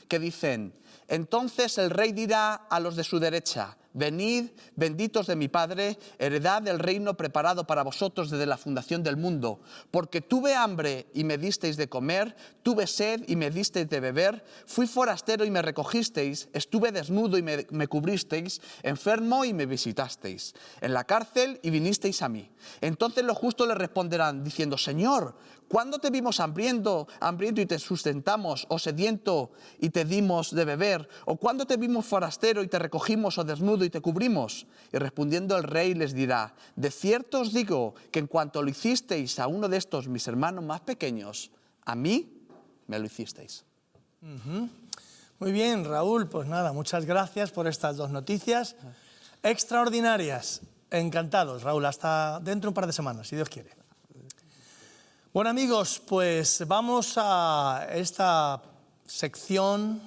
que dicen: entonces el rey dirá a los de su derecha: venid, benditos de mi Padre, heredad del reino preparado para vosotros desde la fundación del mundo. Porque tuve hambre y me disteis de comer, tuve sed y me disteis de beber, fui forastero y me recogisteis, estuve desnudo y me cubristeis, enfermo y me visitasteis, en la cárcel y vinisteis a mí. Entonces los justos le responderán diciendo: Señor, ¿cuándo te vimos hambriento y te sustentamos, o sediento y te dimos de beber? ¿O cuándo te vimos forastero y te recogimos, o desnudo y te cubrimos? Y respondiendo el rey les dirá: de cierto os digo que en cuanto lo hicisteis a uno de estos mis hermanos más pequeños, a mí me lo hicisteis. Muy bien, Raúl, pues nada, muchas gracias por estas dos noticias extraordinarias. Encantados, Raúl, hasta dentro de un par de semanas, si Dios quiere. Bueno, amigos, pues vamos a esta sección.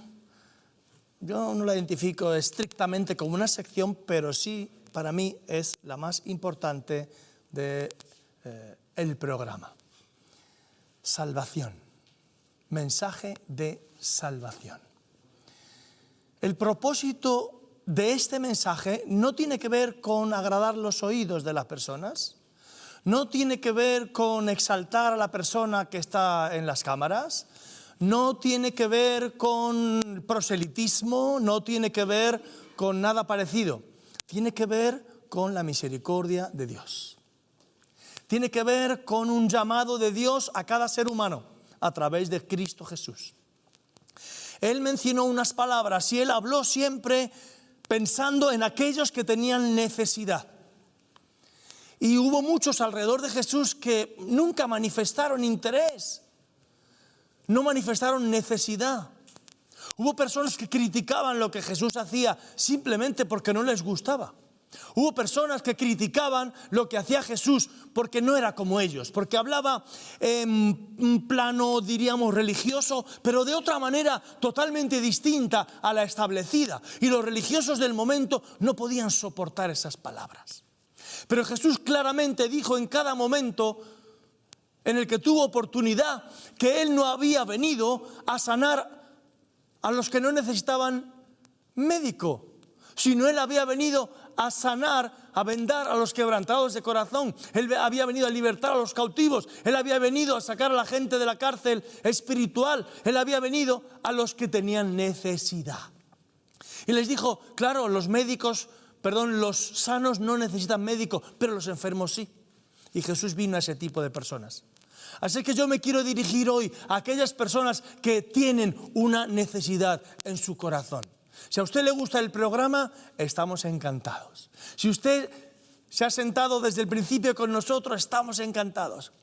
Yo no la identifico estrictamente como una sección, pero sí, para mí, es la más importante del programa. Salvación. Mensaje de salvación. El propósito de este mensaje no tiene que ver con agradar los oídos de las personas, no tiene que ver con exaltar a la persona que está en las cámaras, no tiene que ver con proselitismo, no tiene que ver con nada parecido. Tiene que ver con la misericordia de Dios. Tiene que ver con un llamado de Dios a cada ser humano a través de Cristo Jesús. Él mencionó unas palabras y él habló siempre pensando en aquellos que tenían necesidad. Y hubo muchos alrededor de Jesús que nunca manifestaron interés, no manifestaron necesidad. Hubo personas que criticaban lo que Jesús hacía simplemente porque no les gustaba. Hubo personas que criticaban lo que hacía Jesús porque no era como ellos, porque hablaba en un plano, diríamos, religioso, pero de otra manera totalmente distinta a la establecida. Y los religiosos del momento no podían soportar esas palabras. Pero Jesús claramente dijo en cada momento en el que tuvo oportunidad que Él no había venido a sanar a los que no necesitaban médico, sino Él había venido a sanar, a vendar a los quebrantados de corazón. Él había venido a libertar a los cautivos. Él había venido a sacar a la gente de la cárcel espiritual. Él había venido a los que tenían necesidad. Y les dijo, claro, los sanos no necesitan médico, pero los enfermos sí. Y Jesús vino a ese tipo de personas. Así que yo me quiero dirigir hoy a aquellas personas que tienen una necesidad en su corazón. Si a usted le gusta el programa, estamos encantados. Si usted se ha sentado desde el principio con nosotros, estamos encantados.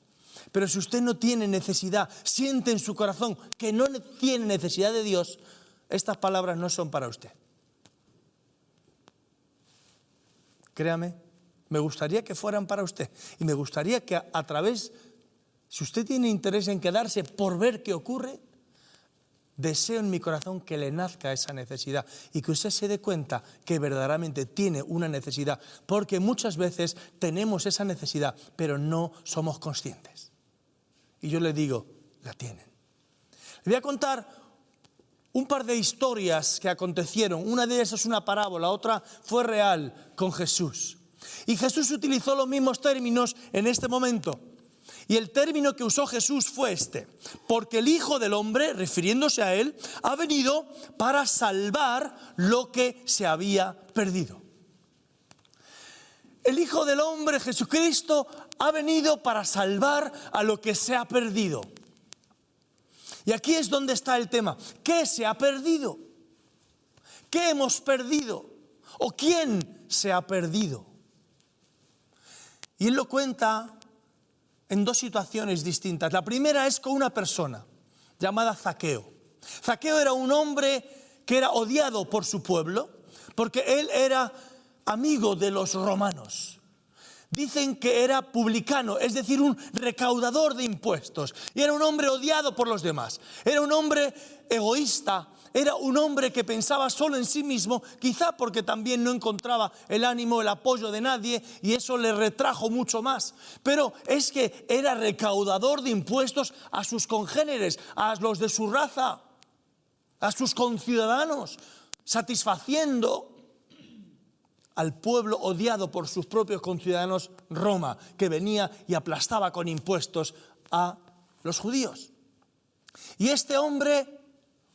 Pero si usted no tiene necesidad, siente en su corazón que no tiene necesidad de Dios, estas palabras no son para usted. Créame, me gustaría que fueran para usted. Y me gustaría que a través, si usted tiene interés en quedarse por ver qué ocurre, deseo en mi corazón que le nazca esa necesidad y que usted se dé cuenta que verdaderamente tiene una necesidad, porque muchas veces tenemos esa necesidad, pero no somos conscientes. Y yo le digo, la tienen. Le voy a contar un par de historias que acontecieron. Una de ellas es una parábola, otra fue real con Jesús. Y Jesús utilizó los mismos términos en este momento. Y el término que usó Jesús fue este: porque el Hijo del Hombre, refiriéndose a Él, ha venido para salvar lo que se había perdido. El Hijo del Hombre, Jesucristo, ha venido para salvar a lo que se ha perdido. Y aquí es donde está el tema. ¿Qué se ha perdido? ¿Qué hemos perdido? ¿O quién se ha perdido? Y Él lo cuenta en dos situaciones distintas. La primera es con una persona llamada Zaqueo. Zaqueo era un hombre que era odiado por su pueblo porque él era amigo de los romanos. Dicen que era publicano, es decir, un recaudador de impuestos. Y era un hombre odiado por los demás. Era un hombre egoísta. Era un hombre que pensaba solo en sí mismo, quizá porque también no encontraba el ánimo, el apoyo de nadie, y eso le retrajo mucho más. Pero es que era recaudador de impuestos a sus congéneres, a los de su raza, a sus conciudadanos, satisfaciendo al pueblo odiado por sus propios conciudadanos, Roma, que venía y aplastaba con impuestos a los judíos. Y este hombre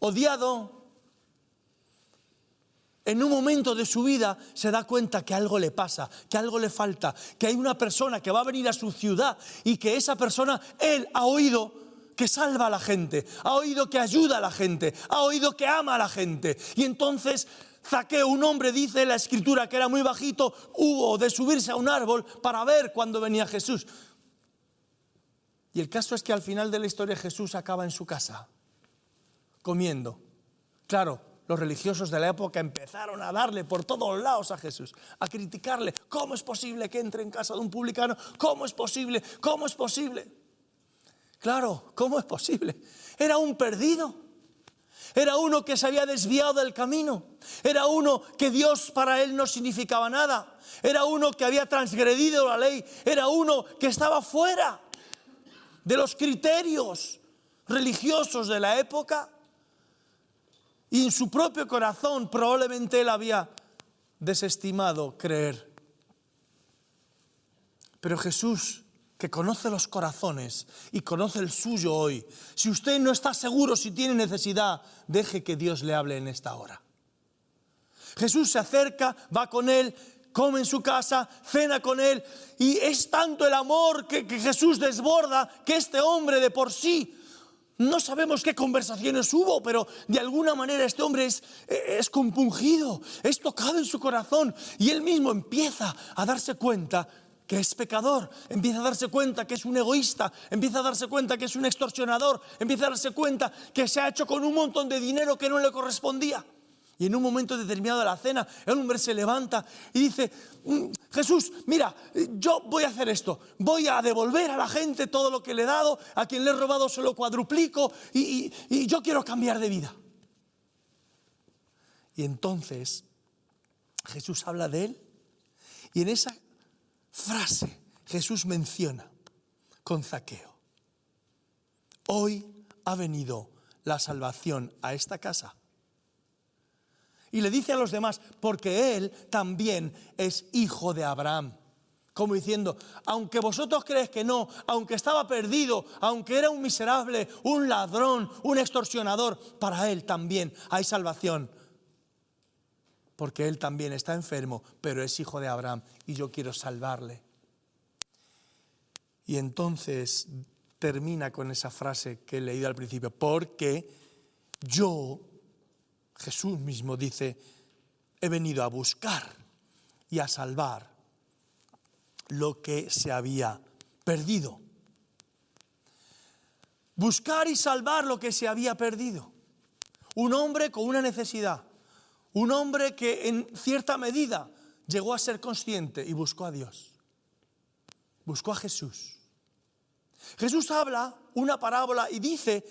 odiado, en un momento de su vida se da cuenta que algo le pasa, que algo le falta, que hay una persona que va a venir a su ciudad y que esa persona, él ha oído que salva a la gente, ha oído que ayuda a la gente, ha oído que ama a la gente. Y entonces Zaqueo, un hombre, dice la Escritura, que era muy bajito, hubo de subirse a un árbol para ver cuándo venía Jesús. Y el caso es que al final de la historia Jesús acaba en su casa, comiendo. Claro, los religiosos de la época empezaron a darle por todos lados a Jesús, a criticarle. ¿Cómo es posible que entre en casa de un publicano? ¿Cómo es posible? ¿Cómo es posible? Claro, ¿cómo es posible? Era un perdido. Era uno que se había desviado del camino. Era uno que Dios para él no significaba nada. Era uno que había transgredido la ley. Era uno que estaba fuera de los criterios religiosos de la época. Y en su propio corazón probablemente él había desestimado creer. Pero Jesús, que conoce los corazones y conoce el suyo hoy, si usted no está seguro si tiene necesidad, deje que Dios le hable en esta hora. Jesús se acerca, va con él, come en su casa, cena con él, y es tanto el amor que Jesús desborda que este hombre de por sí, no sabemos qué conversaciones hubo, pero de alguna manera este hombre es compungido, es tocado en su corazón, y él mismo empieza a darse cuenta que es pecador, empieza a darse cuenta que es un egoísta, empieza a darse cuenta que es un extorsionador, empieza a darse cuenta que se ha hecho con un montón de dinero que no le correspondía. Y en un momento determinado de la cena, el hombre se levanta y dice: Jesús, mira, yo voy a hacer esto, voy a devolver a la gente todo lo que le he dado, a quien le he robado se lo cuadruplico y yo quiero cambiar de vida. Y entonces Jesús habla de él, y en esa frase Jesús menciona con Zaqueo: hoy ha venido la salvación a esta casa. Y le dice a los demás, porque él también es hijo de Abraham. Como diciendo, aunque vosotros creéis que no, aunque estaba perdido, aunque era un miserable, un ladrón, un extorsionador, para él también hay salvación. Porque él también está enfermo, pero es hijo de Abraham y yo quiero salvarle. Y entonces termina con esa frase que he leído al principio, porque yo, Jesús mismo dice, he venido a buscar y a salvar lo que se había perdido. Buscar y salvar lo que se había perdido. Un hombre con una necesidad. Un hombre que en cierta medida llegó a ser consciente y buscó a Dios. Buscó a Jesús. Jesús habla una parábola y dice,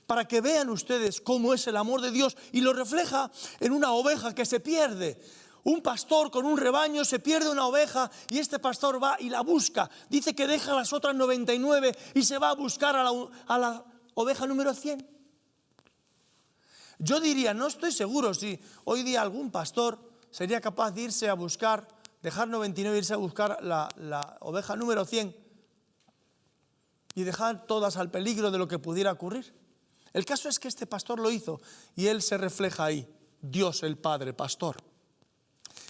para que vean ustedes cómo es el amor de Dios, y lo refleja en una oveja que se pierde. Un pastor con un rebaño se pierde una oveja y este pastor va y la busca. Dice que deja las otras 99 y se va a buscar a la oveja número 100. Yo diría, no estoy seguro si hoy día algún pastor sería capaz de irse a buscar, dejar 99 e irse a buscar la oveja número 100 y dejar todas al peligro de lo que pudiera ocurrir. El caso es que este pastor lo hizo y él se refleja ahí. Dios el Padre, pastor.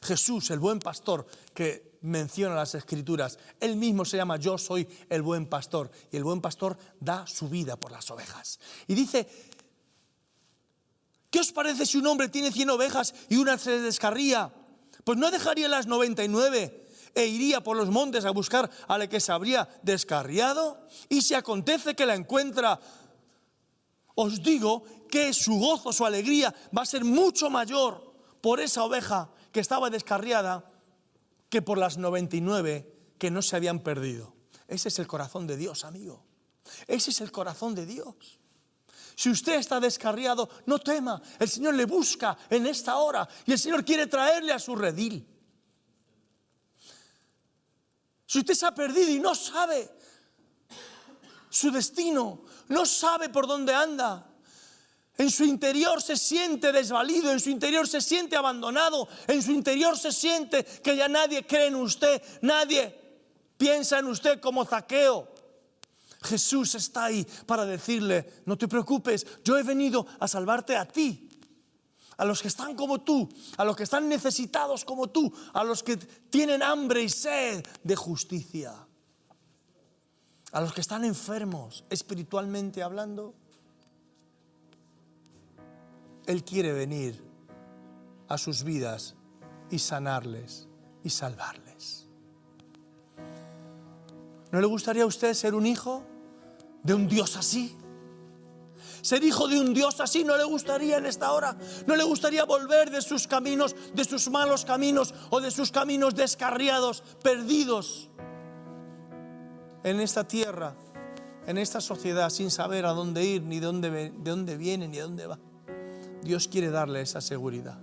Jesús, el buen pastor que menciona las Escrituras. Él mismo se llama Yo soy el buen pastor. Y el buen pastor da su vida por las ovejas. Y dice, ¿qué os parece si un hombre tiene 100 ovejas y una se descarría? Pues no dejaría las 99 e iría por los montes a buscar a la que se habría descarriado. Y si acontece que la encuentra, os digo que su gozo, su alegría va a ser mucho mayor por esa oveja que estaba descarriada que por las 99 que no se habían perdido. Ese es el corazón de Dios, amigo. Ese es el corazón de Dios. Si usted está descarriado, no tema. El Señor le busca en esta hora y el Señor quiere traerle a su redil. Si usted se ha perdido y no sabe su destino, no sabe por dónde anda, en su interior se siente desvalido, en su interior se siente abandonado, en su interior se siente que ya nadie cree en usted, nadie piensa en usted como Zaqueo. Jesús está ahí para decirle, no te preocupes, yo he venido a salvarte a ti, a los que están como tú, a los que están necesitados como tú, a los que tienen hambre y sed de justicia, a los que están enfermos espiritualmente hablando. Él quiere venir a sus vidas y sanarles y salvarles. ¿No le gustaría a usted ser un hijo de un Dios así? ser hijo de un Dios así? ¿No le gustaría en esta hora? ¿No le gustaría volver de sus caminos, de sus malos caminos o de sus caminos descarriados, perdidos en esta tierra, en esta sociedad, sin saber a dónde ir, ni de dónde viene, ni de dónde va? Dios quiere darle esa seguridad.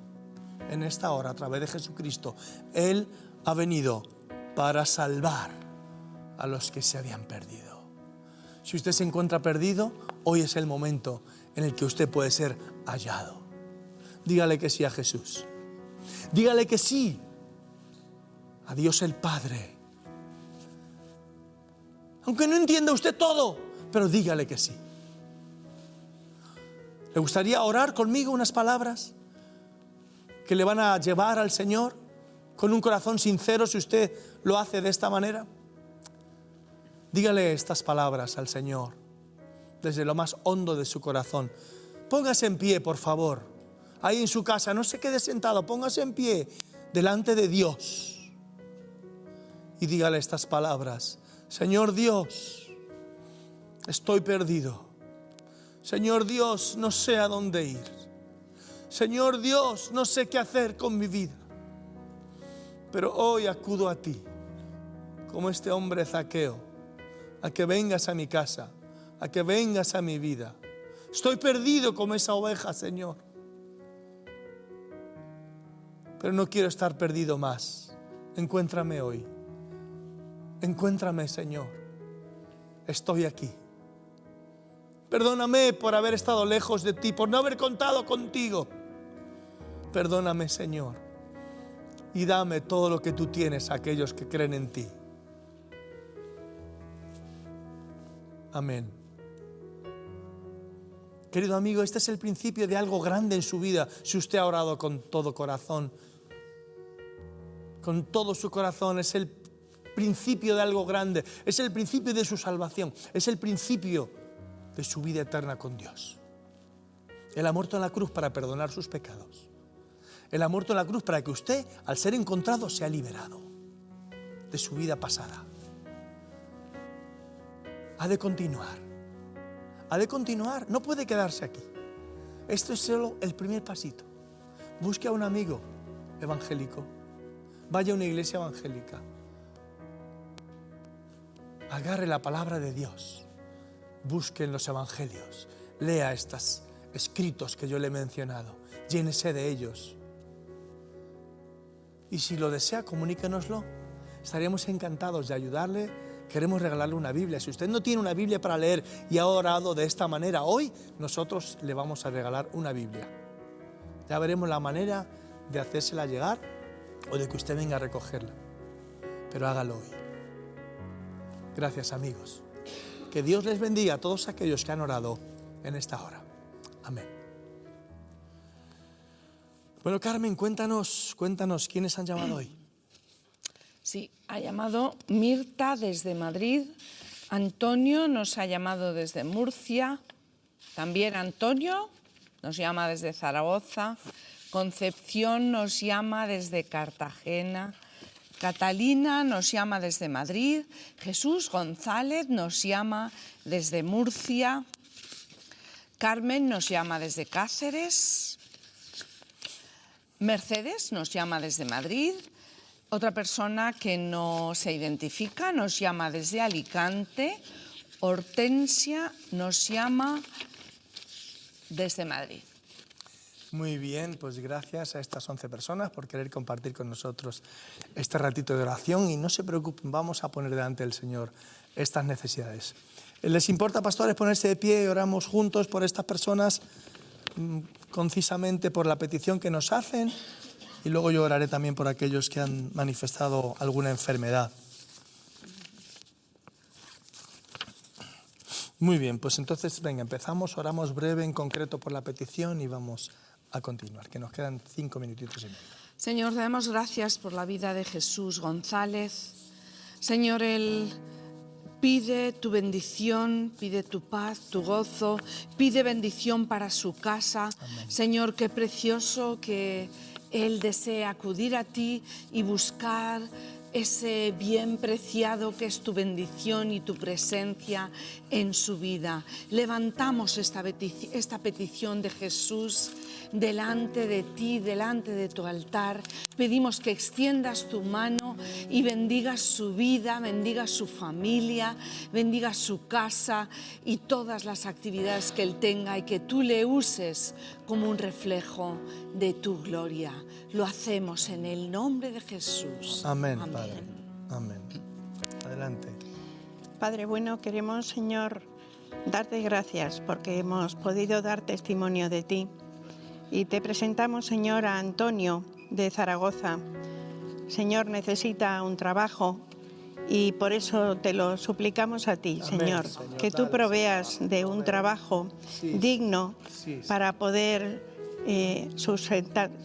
En esta hora, a través de Jesucristo, Él ha venido para salvar a los que se habían perdido. Si usted se encuentra perdido, hoy es el momento en el que usted puede ser hallado. Dígale que sí a Jesús. Dígale que sí a Dios el Padre. Aunque no entienda usted todo, pero dígale que sí. ¿Le gustaría orar conmigo unas palabras que le van a llevar al Señor con un corazón sincero, si usted lo hace de esta manera? Dígale estas palabras al Señor desde lo más hondo de su corazón. Póngase en pie, por favor. Ahí en su casa, no se quede sentado, póngase en pie delante de Dios y dígale estas palabras. Señor Dios, estoy perdido. Señor Dios, no sé a dónde ir. Señor Dios, no sé qué hacer con mi vida. Pero hoy acudo a ti, como este hombre Zaqueo, a que vengas a mi casa, a que vengas a mi vida. Estoy perdido como esa oveja, Señor. Pero no quiero estar perdido más. Encuéntrame hoy. Encuéntrame, Señor. Estoy aquí. Perdóname por haber estado lejos de ti, por no haber contado contigo. Perdóname, Señor. Y dame todo lo que tú tienes a aquellos que creen en ti. Amén. Querido amigo, este es el principio de algo grande en su vida, si usted ha orado con todo corazón. Con todo su corazón, es el principio de algo grande, es el principio de su salvación, es el principio de su vida eterna con Dios. Él ha muerto en la cruz para perdonar sus pecados. Él ha muerto en la cruz para que usted, al ser encontrado, sea liberado de su vida pasada. Ha de continuar. Ha de continuar. No puede quedarse aquí. Esto es solo el primer pasito. Busque a un amigo evangélico. Vaya a una iglesia evangélica. Agarre la palabra de Dios. Busque en los evangelios. Lea estos escritos que yo le he mencionado. Llénese de ellos. Y si lo desea, comuníquenoslo. Estaríamos encantados de ayudarle. Queremos regalarle una Biblia. Si usted no tiene una Biblia para leer y ha orado de esta manera hoy, nosotros le vamos a regalar una Biblia. Ya veremos la manera de hacérsela llegar o de que usted venga a recogerla. Pero hágalo hoy. Gracias, amigos. Que Dios les bendiga a todos aquellos que han orado en esta hora. Amén. Bueno, Carmen, cuéntanos quiénes han llamado hoy. Sí, ha llamado Mirta desde Madrid, Antonio nos ha llamado desde Murcia, también Antonio nos llama desde Zaragoza, Concepción nos llama desde Cartagena, Catalina nos llama desde Madrid, Jesús González nos llama desde Murcia, Carmen nos llama desde Cáceres, Mercedes nos llama desde Madrid, otra persona que no se identifica nos llama desde Alicante, Hortensia nos llama desde Madrid. Muy bien, pues gracias a estas 11 personas por querer compartir con nosotros este ratito de oración y no se preocupen, vamos a poner delante del Señor estas necesidades. ¿Les importa, pastores, ponerse de pie y oramos juntos por estas personas, concisamente por la petición que nos hacen? Y luego yo oraré también por aquellos que han manifestado alguna enfermedad. Muy bien, pues entonces, venga, empezamos, oramos breve, en concreto por la petición y vamos a continuar, que nos quedan 5 minutitos y medio. Señor, damos gracias por la vida de Jesús González. Señor, Él pide tu bendición, pide tu paz, tu gozo, pide bendición para su casa. Amén. Señor, qué precioso que Él desea acudir a ti y buscar ese bien preciado que es tu bendición y tu presencia en su vida. Levantamos esta petición de Jesús delante de ti, delante de tu altar. Pedimos que extiendas tu mano y bendigas su vida, bendigas su familia, bendigas su casa y todas las actividades que él tenga, y que tú le uses como un reflejo de tu gloria. Lo hacemos en el nombre de Jesús. Amén, Padre. Amén. Adelante. Padre bueno, queremos, Señor, darte gracias porque hemos podido dar testimonio de ti. Y te presentamos, Señor, a Antonio de Zaragoza. Señor, necesita un trabajo y por eso te lo suplicamos a ti, Amén, Señor, que tú proveas de un trabajo digno para poder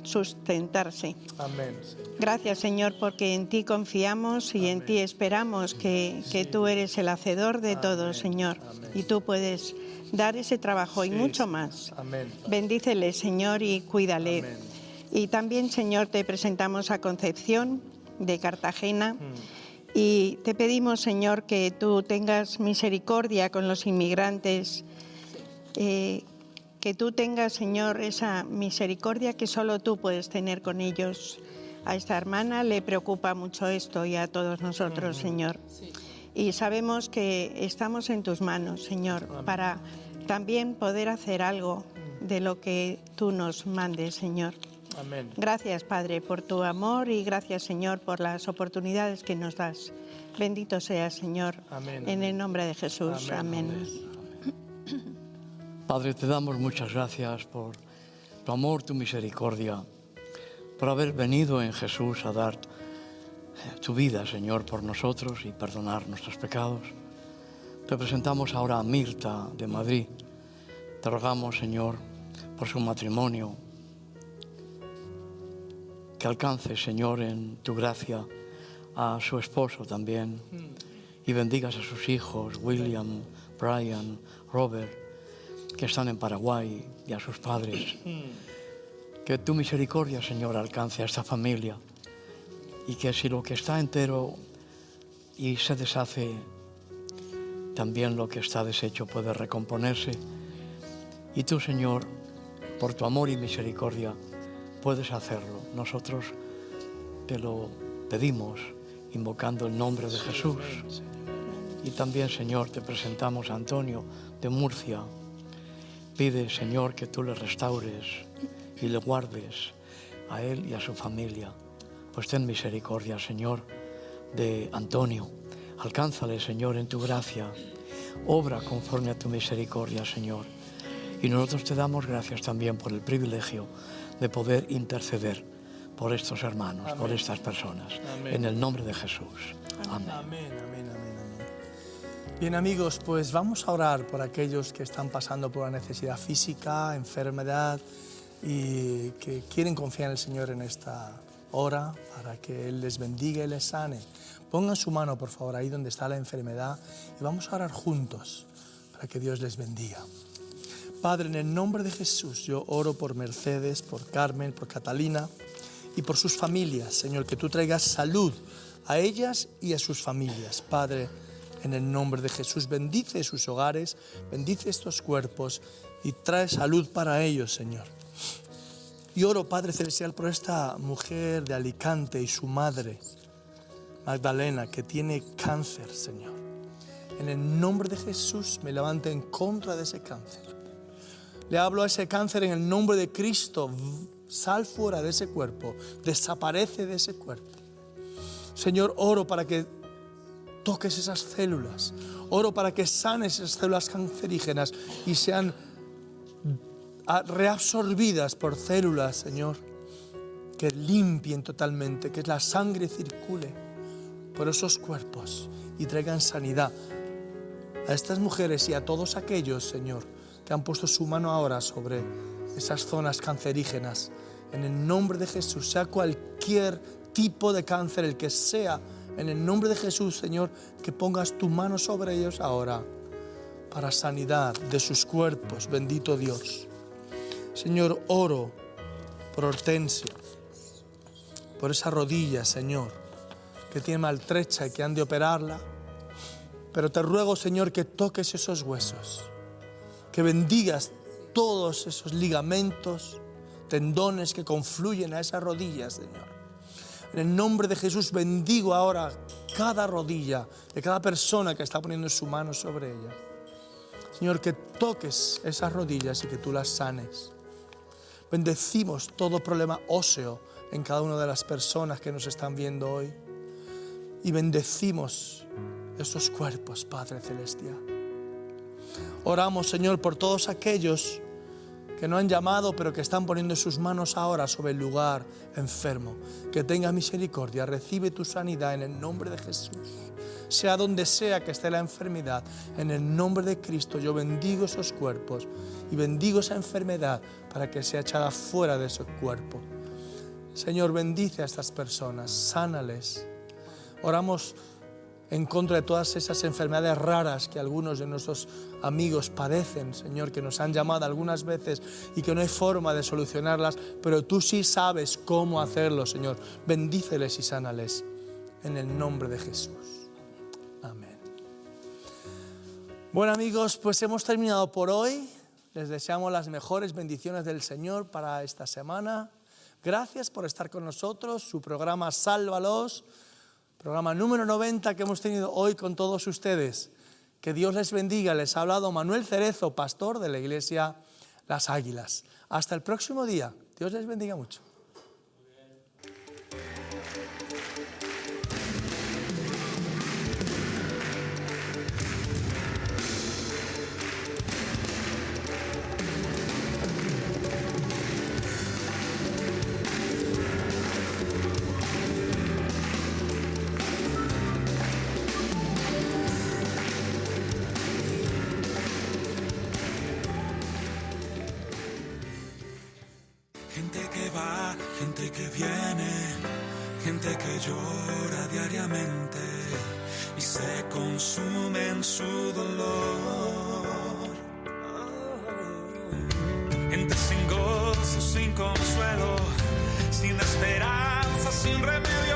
sustentarse. Amén. Gracias, Señor, porque en ti confiamos y en ti esperamos que tú eres el hacedor de todo, Señor, y tú puedes dar ese trabajo y mucho más. Amén. Bendícele, Señor, y cuídale. Amén. Y también, Señor, te presentamos a Concepción de Cartagena y te pedimos, Señor, que tú tengas misericordia con los inmigrantes, que tú tengas, Señor, esa misericordia que solo tú puedes tener con ellos. A esta hermana le preocupa mucho esto y a todos nosotros, Señor. Y sabemos que estamos en tus manos, Señor, para también poder hacer algo de lo que tú nos mandes, Señor. Amén. Gracias, Padre, por tu amor y gracias, Señor, por las oportunidades que nos das. Bendito seas, Señor, Amén. en el nombre de Jesús. Amén. Padre, te damos muchas gracias por tu amor, tu misericordia, por haber venido en Jesús a dar tu vida, Señor, por nosotros y perdonar nuestros pecados. Te presentamos ahora a Mirta de Madrid. Te rogamos, Señor, por su matrimonio, que alcance, Señor, en tu gracia a su esposo también y bendigas a sus hijos, William, Brian, Robert, que están en Paraguay, y a sus padres. Que tu misericordia, Señor, alcance a esta familia y que si lo que está entero y se deshace, también lo que está deshecho puede recomponerse. Y tú, Señor, por tu amor y misericordia, puedes hacerlo. Nosotros te lo pedimos invocando el nombre de Jesús. Y también, Señor, te presentamos a Antonio de Murcia. Pide, Señor, que tú le restaures y le guardes a él y a su familia. Pues ten misericordia, Señor, de Antonio. Alcánzale, Señor, en tu gracia. Obra conforme a tu misericordia, Señor. Y nosotros te damos gracias también por el privilegio de poder interceder por estos hermanos, amén, por estas personas. Amén. En el nombre de Jesús. Amén. Amén, amén, amén, amén. Bien, amigos, pues vamos a orar por aquellos que están pasando por una necesidad física, enfermedad y que quieren confiar en el Señor en esta hora para que Él les bendiga y les sane. Pongan su mano, por favor, ahí donde está la enfermedad y vamos a orar juntos para que Dios les bendiga. Padre, en el nombre de Jesús, yo oro por Mercedes, por Carmen, por Catalina y por sus familias. Señor, que tú traigas salud a ellas y a sus familias. Padre, en el nombre de Jesús, bendice sus hogares, bendice estos cuerpos y trae salud para ellos, Señor. Y oro, Padre Celestial, por esta mujer de Alicante y su madre, Magdalena, que tiene cáncer, Señor. En el nombre de Jesús me levanto en contra de ese cáncer. Le hablo a ese cáncer en el nombre de Cristo. Sal fuera de ese cuerpo, desaparece de ese cuerpo. Señor, oro para que toques esas células. Oro para que sanes esas células cancerígenas y sean reabsorbidas por células, Señor, que limpien totalmente, que la sangre circule por esos cuerpos y traigan sanidad a estas mujeres y a todos aquellos, Señor, que han puesto su mano ahora sobre esas zonas cancerígenas. En el nombre de Jesús, sea cualquier tipo de cáncer, el que sea, en el nombre de Jesús, Señor, que pongas tu mano sobre ellos ahora para sanidad de sus cuerpos, bendito Dios. Señor, oro por Hortensia, por esa rodilla, Señor, que tiene maltrecha y que han de operarla. Pero te ruego, Señor, que toques esos huesos, que bendigas todos esos ligamentos, tendones que confluyen a esas rodillas, Señor. En el nombre de Jesús bendigo ahora cada rodilla de cada persona que está poniendo su mano sobre ella. Señor, que toques esas rodillas y que tú las sanes. Bendecimos todo problema óseo en cada una de las personas que nos están viendo hoy. Y bendecimos estos cuerpos, Padre Celestial. Oramos, Señor, por todos aquellos que no han llamado, pero que están poniendo sus manos ahora sobre el lugar enfermo. Que tenga misericordia, recibe tu sanidad en el nombre de Jesús. Sea donde sea que esté la enfermedad, en el nombre de Cristo yo bendigo esos cuerpos y bendigo esa enfermedad para que sea echada fuera de ese cuerpo. Señor, bendice a estas personas, sánales. Oramos en contra de todas esas enfermedades raras que algunos de nuestros amigos padecen, Señor, que nos han llamado algunas veces y que no hay forma de solucionarlas, pero tú sí sabes cómo hacerlo, Señor. Bendíceles y sánales en el nombre de Jesús. Amén. Bueno, amigos, pues hemos terminado por hoy. Les deseamos las mejores bendiciones del Señor para esta semana. Gracias por estar con nosotros. Su programa Sálvalos, programa número 90 que hemos tenido hoy con todos ustedes. Que Dios les bendiga. Les ha hablado Manuel Cerezo, pastor de la iglesia Las Águilas. Hasta el próximo día. Dios les bendiga mucho. Gente que va, gente que viene, gente que llora diariamente y se consume en su dolor. Gente sin gozo, sin consuelo, sin esperanza, sin remedio.